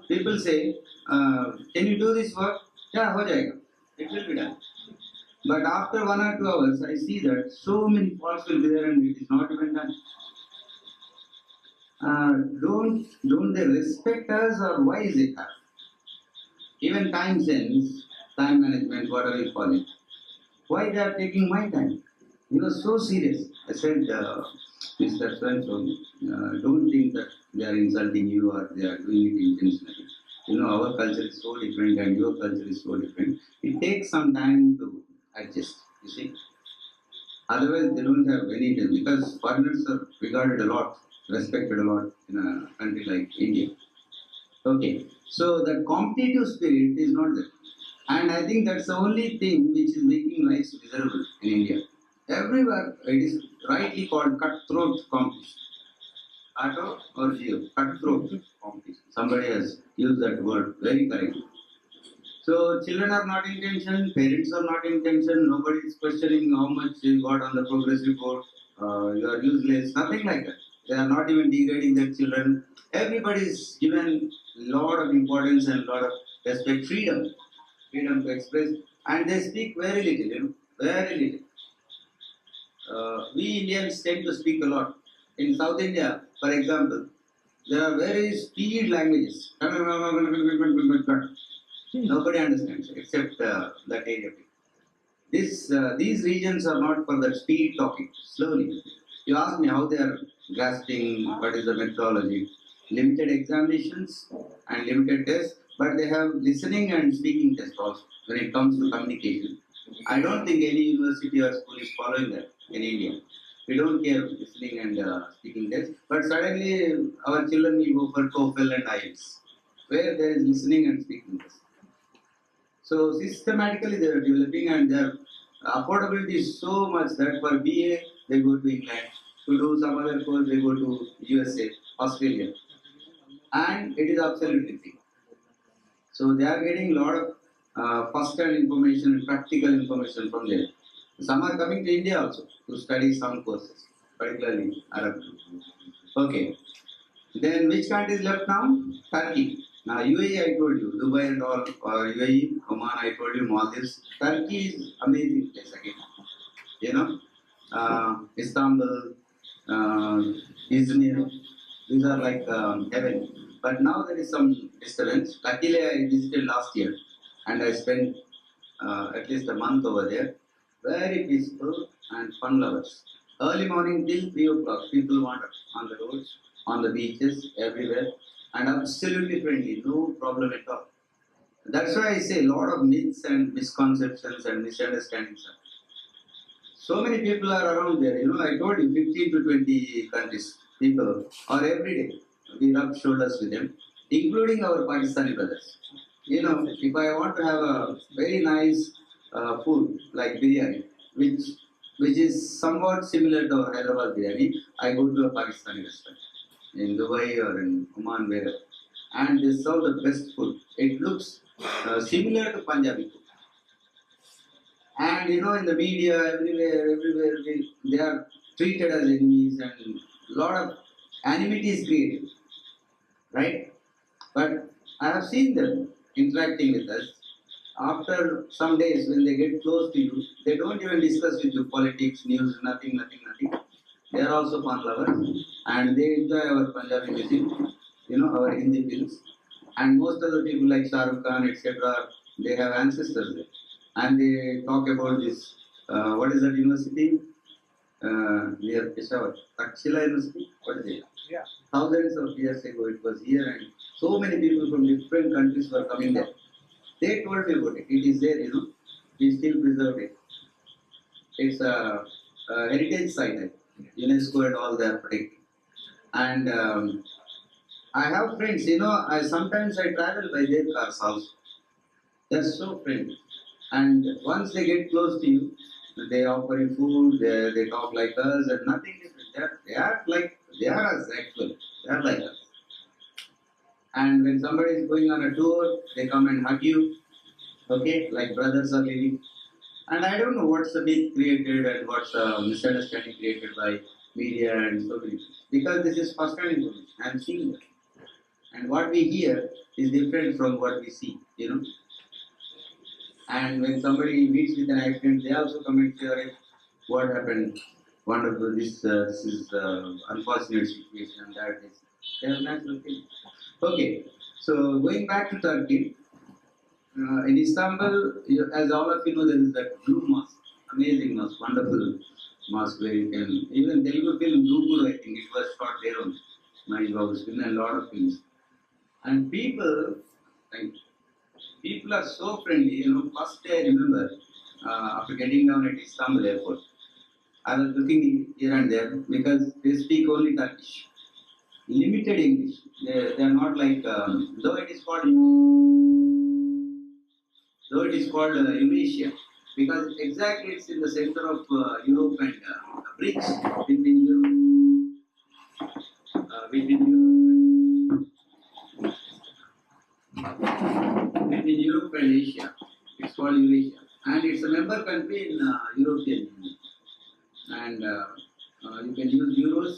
people say, can you do this work? Yeah, ho jayega. It will be done. But after 1 or 2 hours, I see that so many faults will be there and it is not even done. Don't they respect us or why is it that? Even time sense, time management, whatever you call it. Why they are taking my time? So serious. I said, Mr. So don't think that they are insulting you or they are doing it intentionally. Our culture is so different and your culture is so different. It takes some time to adjust, you see. Otherwise, they don't have any time because foreigners are regarded a lot, respected a lot in a country like India. Okay, so the competitive spirit is not there. And I think that's the only thing which is making life miserable in India. Everywhere it is rightly called cutthroat competition. Auto or geo, cutthroat competition. Somebody has used that word very correctly. So children are not in tension, parents are not in tension, nobody is questioning how much you got on the progress report, you are useless, nothing like that. They are not even degrading their children. Everybody is given lot of importance and lot of respect, freedom to express, and they speak very little, very little. We Indians tend to speak a lot. In South India, for example, there are very speed languages. Nobody understands except that area people. These regions are not for the speed talking, slowly. You ask me how they are grasping, what is the methodology. Limited examinations and limited tests, but they have listening and speaking tests also when it comes to communication. I don't think any university or school is following that in India. We don't care listening and speaking tests, but suddenly our children will go for TOEFL and IELTS, where there is listening and speaking tests. So systematically they are developing and their affordability is so much that for BA they go to England, to do some other course they go to USA, Australia, and it is absolutely free. So they are getting a lot of first-hand information and practical information from there. Some are coming to India also to study some courses, particularly Arab. Okay. Then which country is left now? Turkey. Now UAE I told you, Dubai and all, or UAE, Oman I told you, Maldives. Turkey is amazing place again. You know, Istanbul, uh, Izmir, these are like heaven. But now there is some disturbance. Luckily I visited last year and I spent at least a month over there. Very peaceful and fun lovers. Early morning till 3 o'clock, people wander on the roads, on the beaches, everywhere, and absolutely friendly, no problem at all. That's why I say a lot of myths and misconceptions and misunderstandings are. So many people are around there. You know, I told you 15 to 20 countries, people are every day. We rub shoulders with them, including our Pakistani brothers. You know, if I want to have a very nice food like biryani, which is somewhat similar to our Hyderabad biryani, I go to a Pakistani restaurant in Dubai or in Oman, wherever, and they serve the best food. It looks similar to Punjabi food. And you know, in the media, everywhere, they are treated as enemies, and a lot of enmity is created, right? But I have seen them interacting with us. After some days, when they get close to you, they don't even discuss with you politics, news, nothing. They are also fun lovers, and they enjoy our Punjabi music, you know, our Hindi films. And most of the people like Shah Rukh Khan, etc., they have ancestors there. And they talk about this, what is that university? Near Peshawar, Takshila University, what is it? Yeah. Thousands of years ago it was here, and so many people from different countries were coming there. They told me about it. It is there, you know. We still preserved it. It's a heritage site, I think. UNESCO and all they are protecting. And I have friends, you know, I travel by their cars also. They're so friendly. And once they get close to you, they offer you food, they talk like us, and nothing different. They are like, they are us actually. They are like us. And when somebody is going on a tour, they come and hug you, okay, like brothers are living. And I don't know what's the myth created and what's the misunderstanding created by media and so many things. Because this is first hand information. I'm seeing it. And what we hear is different from what we see, you know. And when somebody meets with an accident, they also come and say, "Hey, what happened? Wonderful, this is unfortunate situation, that is." They have natural thing. Okay, so going back to Turkey, in Istanbul, as all of you know, there is that blue mosque, amazing mosque, wonderful mosque where you can, even Telugu film Dookudu, I think it was shot there only. My Babu's film and a lot of films. And like, people are so friendly. You know, first day I remember, after getting down at Istanbul airport, I was looking here and there because they speak only Turkish, limited English. They are not like, though it is called Eurasia, because exactly it's in the center of Europe and a bridge between Europe, between Europe and Asia. It's called Eurasia, and it's a member country in European Union. And you can use euros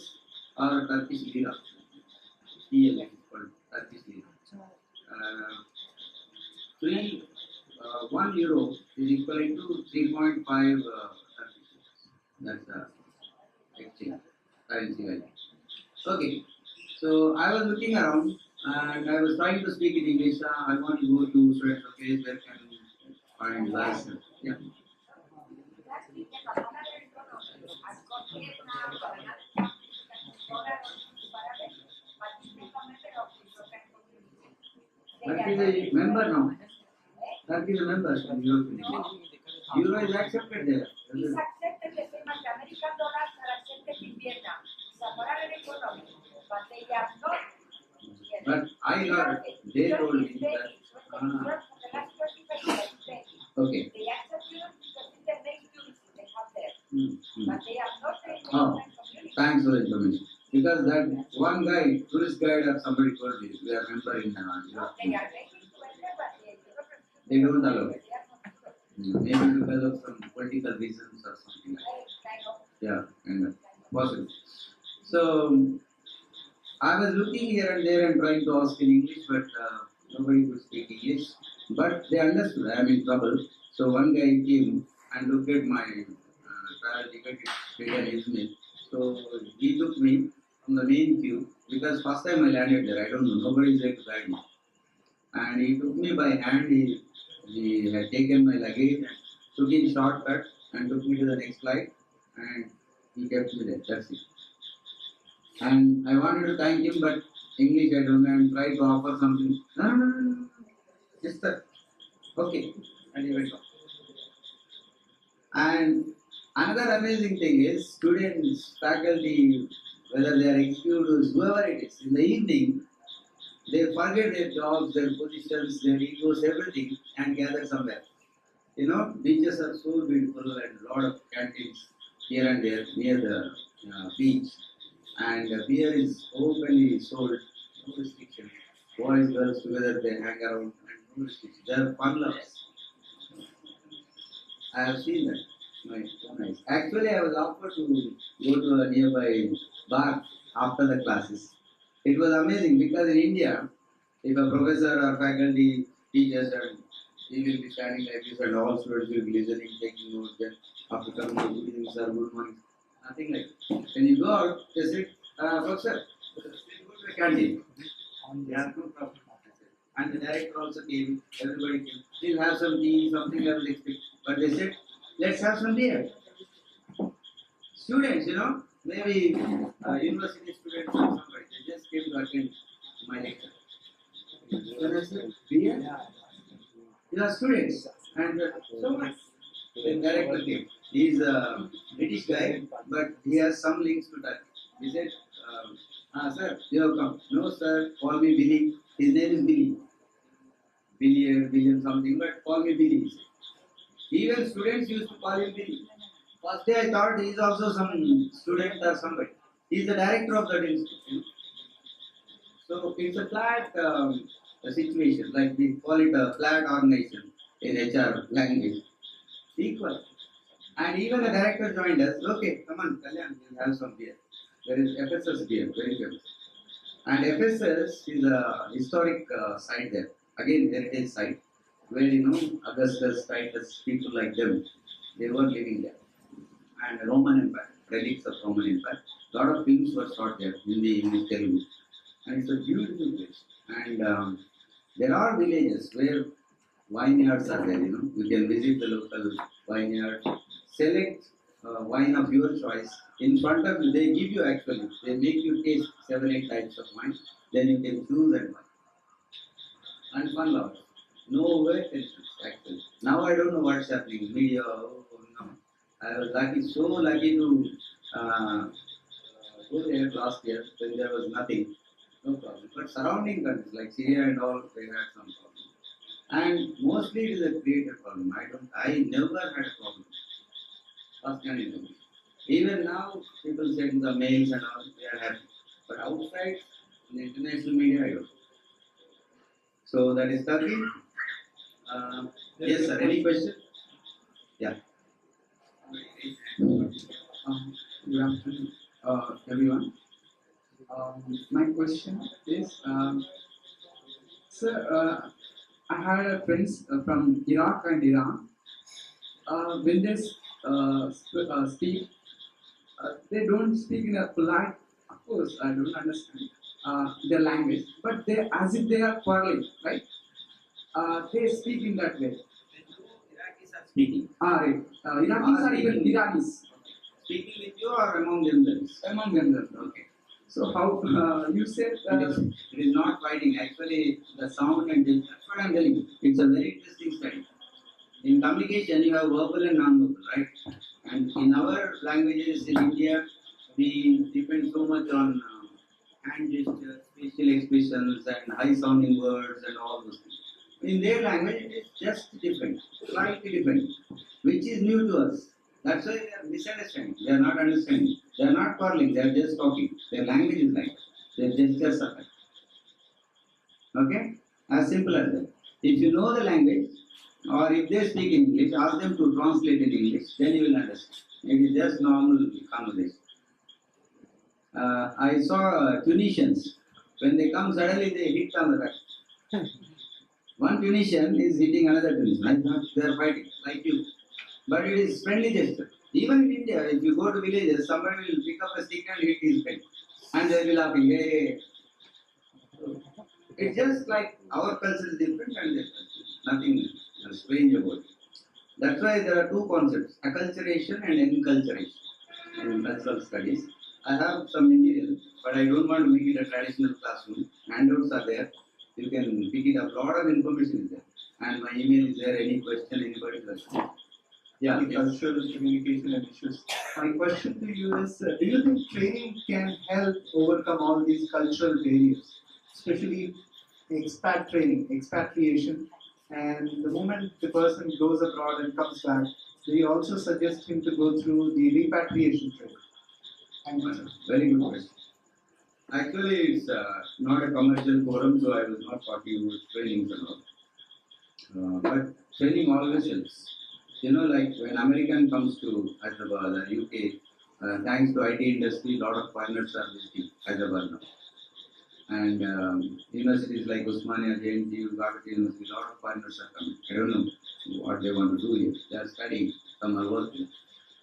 or Turkish lira. TL is called Turkish lira. Three, 1 euro is equivalent to 3.5 Turkish liras. That's the exchange currency value. Okay, so I was looking around and I was trying to speak in English. I want to go to certain place where I can find last. Yeah. Turkey is a member now. Turkey is a member of the European Union. Euro is accepted there. Is accepted the payment American dollars are accepted in Vietnam. It's a moral economy, but they are not. Yes. But I heard they told me that. For the last 25 years, Okay. they accept you because it's the main tourism they have there. Hmm. But they are not the Oh, community. thanks for the information. Because that one guy, tourist guide or somebody told me, we are member in Europe. They are making to enter, but They don't allow. They are not sure. Maybe because of some political reasons or something like that. Kind of. Yeah, kind of. Possible. So, I was looking here and there and trying to ask in English, but nobody could speak English. But they understood I am in trouble. So, one guy came and looked at my travel ticket, his name. So, he took me from the main queue because first time I landed there, I don't know, nobody is there to guide me. And he took me by hand, he had taken my luggage and took in shortcut and took me to the next flight and he kept me there, that's it. And I wanted to thank him, but English I don't know and tried to offer something. No. Just that. Okay. And he went off. And another amazing thing is students, faculty, whether they are executives, whoever it is, in the evening, they forget their jobs, their positions, their egos, everything, and gather somewhere. You know, beaches are so beautiful and a lot of canteens here and there near the beach. And beer is openly sold, no restriction. Boys, girls together, they hang around and no restriction. They are fun lovers. I have seen that. Nice. Actually, I was offered to go to a nearby bar after the classes. It was amazing because in India, if a professor or faculty teaches and he will be standing like this and all students will be listening, taking notes, then after coming to good evening, sir, good morning. Nothing like that. When you go out, they say, professor, go to the canteen. They are no problem. And the director also came, everybody came. We'll have some tea, something I was expecting. But they said, let's have some beer. Students, maybe university students or somebody, they just came to attend my lecture. When I said, beer? You are students. And so much. The director came. He is a British guy, but he has some links to Turkey. He said, sir, you have come. No, sir, call me Billy. His name is Billy. Billion something, but call me Billy. Even students used to call him Billy. First day I thought he is also some student or somebody. He is the director of that institute. So it's a flat situation, like we call it a flat organization in HR language. Equal. And even the director joined us. Okay, come on, Kalyan, we'll have some beer. There is FSS beer, very famous. And FSS is a historic site there. Again, heritage site where Augustus, Titus, people like them, they were living there. And Roman Empire, relics of Roman Empire. A lot of films were shot there, Hindi, English, Telugu. And it's a beautiful place. And there are villages where vineyards are there, You can visit the local vineyard, select wine of your choice. In front of you, they give you actually, they make you taste 7-8 types of wine. Then you can choose and buy. And fun lovers. No way tensions actually. Now I don't know what's happening. Media, no. I was so lucky to go there last year when there was nothing. No problem. But surrounding countries like Syria and all, they had some problem. And mostly it is a created problem. I never had a problem. First hand in the world. Even now, people send the mails and all, they are happy. But outside, in the international media, I don't know. So that is Turkey. Yes, sir. Any question? Yeah. Good afternoon, everyone. My question is, sir, I had friends from Iraq and Iran. When they speak, they don't speak in a polite. Of course, I don't understand their language, but they as if they are quarreling, right? They speak in that way. Iraqis are speaking. Right. Iraqis are even Iranis. Speaking with you or among themselves? Among themselves. Okay. So how you said it is not fighting. Actually, the sound and that's what I'm telling you. It's a very interesting study. In communication, you have verbal and non-verbal, right? And in our languages in India, we depend so much on hand gestures, facial expressions, and high-sounding words and all those things. In their language, it is just different, slightly different, which is new to us. That's why they are misunderstanding. They are not understanding. They are not quarreling. They are just talking. Their language is like that. Their gestures are like that. Okay? As simple as that. If you know the language, or if they speak English, ask them to translate in English, then you will understand. It is just normal conversation. I saw Tunisians. When they come, suddenly they hit on the back. One Tunisian is hitting another Tunisian. I thought they are fighting, like you. But it is friendly gesture. Even in India, if you go to villages, somebody will pick up a stick and hit his friend. And they will be laughing. Hey. It's just like our culture is different and their culture. Nothing strange about it. That's why there are two concepts, acculturation and enculturation in cultural studies. I have some material, but I don't want to make it a traditional classroom. Handouts are there. You can pick it up. A lot of information is there. And my email is there. Any question, anybody question? Yeah, The cultural communication and issues. My question to you is, do you think training can help overcome all these cultural barriers, especially expat training, expatriation, and the moment the person goes abroad and comes back, do you also suggest him to go through the repatriation training? And very good question. Actually, it's not a commercial forum, so I will not talk to you about trainings and all. But training always helps. You know, like when American comes to Hyderabad or UK, thanks to IT industry, lot of foreigners are visiting Hyderabad now. And universities like Osmania, JNTU, Gautam University, lot of foreigners are coming. I don't know what they want to do here. They are studying, some are working.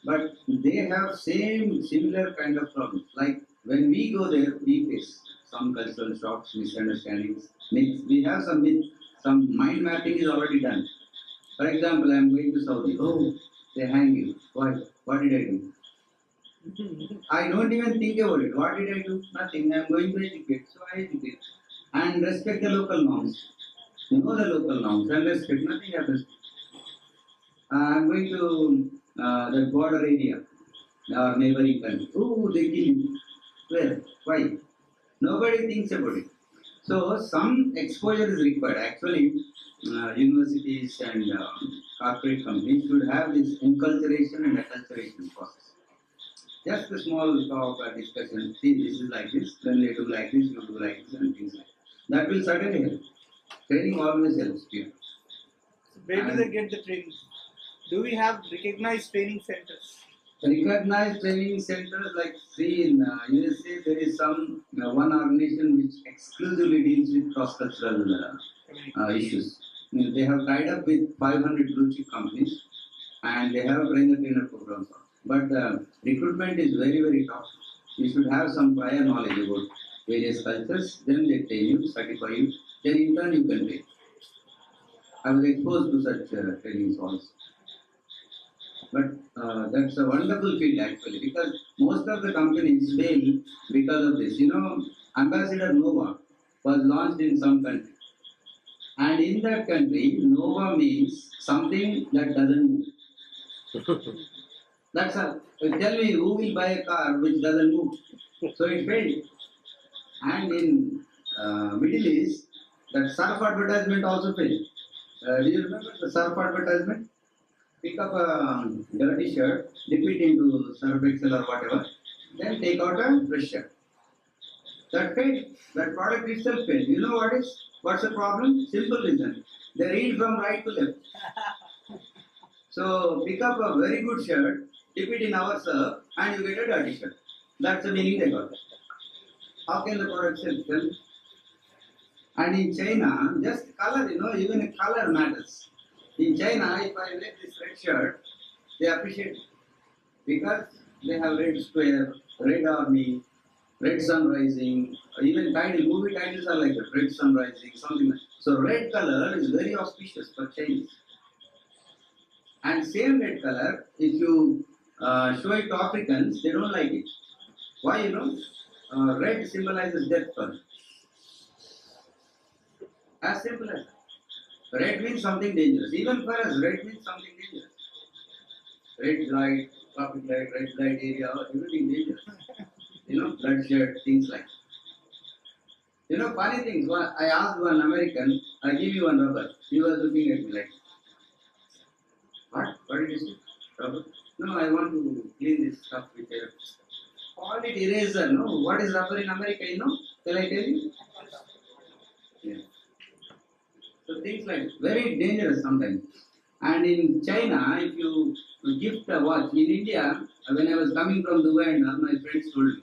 But they have similar kind of problems. Like when we go there, we face some cultural shocks, misunderstandings, myths. We have some myths, some mind mapping is already done. For example, I am going to Saudi. Oh, they hang you. Why? What did I do? I don't even think about it. What did I do? Nothing. I am going to educate. So I educate. And respect the local norms. Know the local norms and respect. Nothing happens. I'm going to the border area or neighboring country. Oh, they kill you. Where? Why? Nobody thinks about it. So some exposure is required. Actually, universities and corporate companies should have this enculturation and acculturation process. Just a small talk or discussion. See, this is like this. When they do like this, you do like this, and things like that. That will certainly help. Training always helps people. So where do they get the training? Do we have recognized training centers? Recognized training centers like see in USA there is some one organization which exclusively deals with cross-cultural issues. They have tied up with 500 blue chip companies and they have a trainer programs. But the recruitment is very tough. You should have some prior knowledge about various cultures, then they train you, certify you, then in turn you can train. I was exposed to such trainings also. But that's a wonderful field actually because most of the companies fail because of this. You know, Ambassador Nova was launched in some country. And in that country, Nova means something that doesn't move. That's all. Tell me who will buy a car which doesn't move? So it failed. And in Middle East, that surf advertisement also failed. Do you remember the surf advertisement? Pick up a dirty shirt, dip it into Surf Excel or whatever, then take out a fresh shirt. That failed. That product itself failed. You know what's the problem? Simple reason. They read from right to left. So pick up a very good shirt, dip it in our surf, and you get a dirty shirt. That's the meaning they got. How can the product sell? Tell me. And in China, just color, even a color matters. In China, if I wear this red shirt, they appreciate it because they have red square, red army, red sun rising, even movie titles are like that, red sun rising, something like that. So red color is very auspicious for Chinese. And same red color, if you show it to Africans, they don't like it. Why, Red symbolizes death for us. As simple as that. Red means something dangerous. Even for us, red means something dangerous. Red light, traffic light, red light area, everything dangerous. Bloodshed, things like that. Funny things. I asked one American, I give you one rubber. He was looking at me like, what? What did you say? Rubber? No, I want to clean this stuff with a call it eraser. No, what is rubber in America? Shall I tell you? Yeah. So things like very dangerous sometimes. And in China, if you gift a watch, in India, when I was coming from Dubai and all, my friends told me,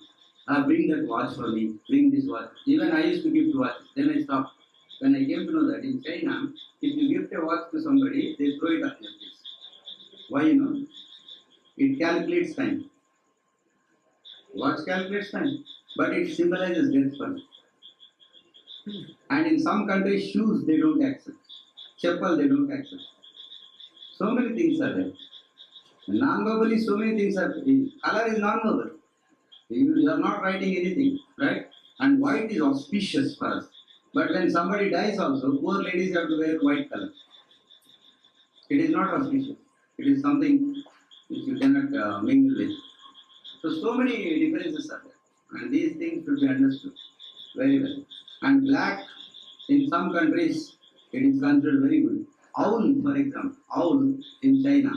bring that watch for me, bring this watch. Even I used to gift watches, then I stopped. When I came to know that in China, if you gift a watch to somebody, they throw it up their face. Why? It calculates time. Watch calculates time, but it symbolizes death for me. And in some countries, shoes they don't accept. Chappal they don't accept. So many things are there. Non-verbally, so many things are there. Color is non-verbal. You are not writing anything, right? And white is auspicious for us. But when somebody dies also, poor ladies have to wear white color. It is not auspicious. It is something which you cannot mingle with. So many differences are there. And these things should be understood very well. And black, in some countries, it is considered very good. Owl, for example, owl in China,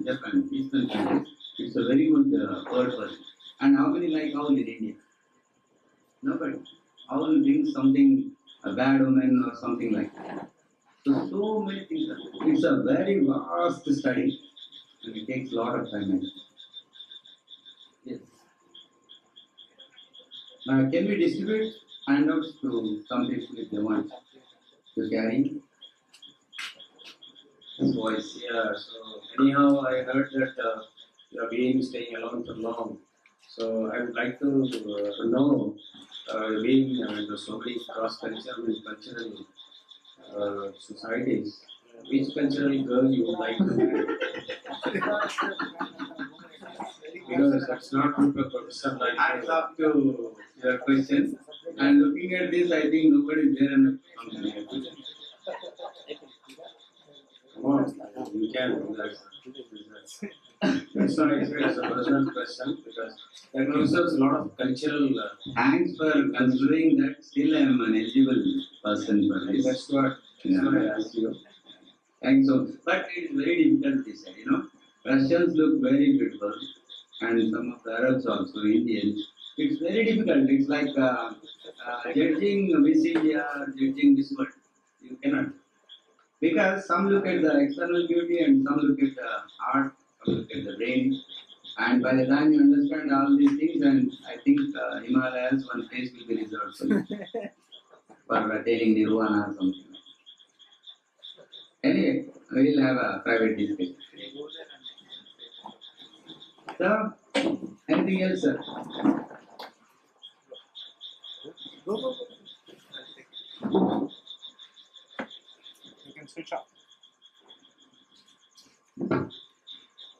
Japan, eastern countries, it's a very good word for it. And how many like owl in India? Nobody. Owl brings something, a bad omen or something like that. So many things are there. It's a very vast study and it takes a lot of time. Yes. Can we distribute handouts to some people if they want to carry? Voice, yeah. So anyhow, I heard that you have been staying alone for long. So I would like to know, being in so many cross-cultural and cultural societies, which cultural girl you would like to marry? Because that's not good for professor like Hands up to your question. And looking at this, I think nobody is there enough. Come on, you can do that. That's not actually as a personal question because that involves a lot of cultural. Thanks for considering that. Still, I am an eligible person for this. That's what I asked you. Thanks so. But it is very difficult to say. Russians look very beautiful, and some of the Arabs also, Indians. It's very difficult. It's like judging Miss India, judging this world. You cannot. Because some look at the external beauty and some look at the art, some look at the brain. And by the time you understand all these things, and I think Himalayas, one place will be reserved for you for attaining Nirvana or something. Anyway, we will have a private discussion. So, anything else, sir? Go. You can switch off.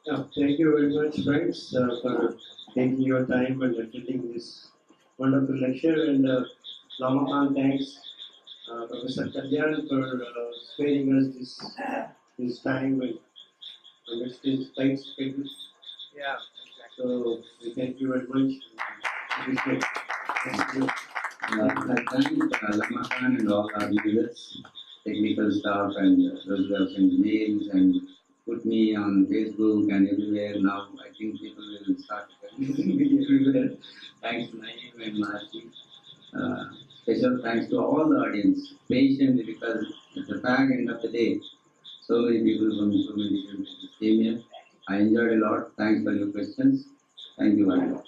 Yeah, thank you very much, friends, for taking your time and attending this wonderful lecture. And Lama Khan, thanks, Professor Kalyan, for sparing us this time and amidst his tight schedule. Yeah. So we thank you very much. Appreciate it. Thank you. I thank Lama Khan and all our leaders, technical staff, and those who have sent mails and put me on Facebook and everywhere. Now I think people will start using me everywhere. Thanks to Naeem and Marty. Special thanks to all the audience, patiently, because at the back end of the day, so many people from so many different places came here. I enjoyed a lot. Thanks for your questions. Thank you very much.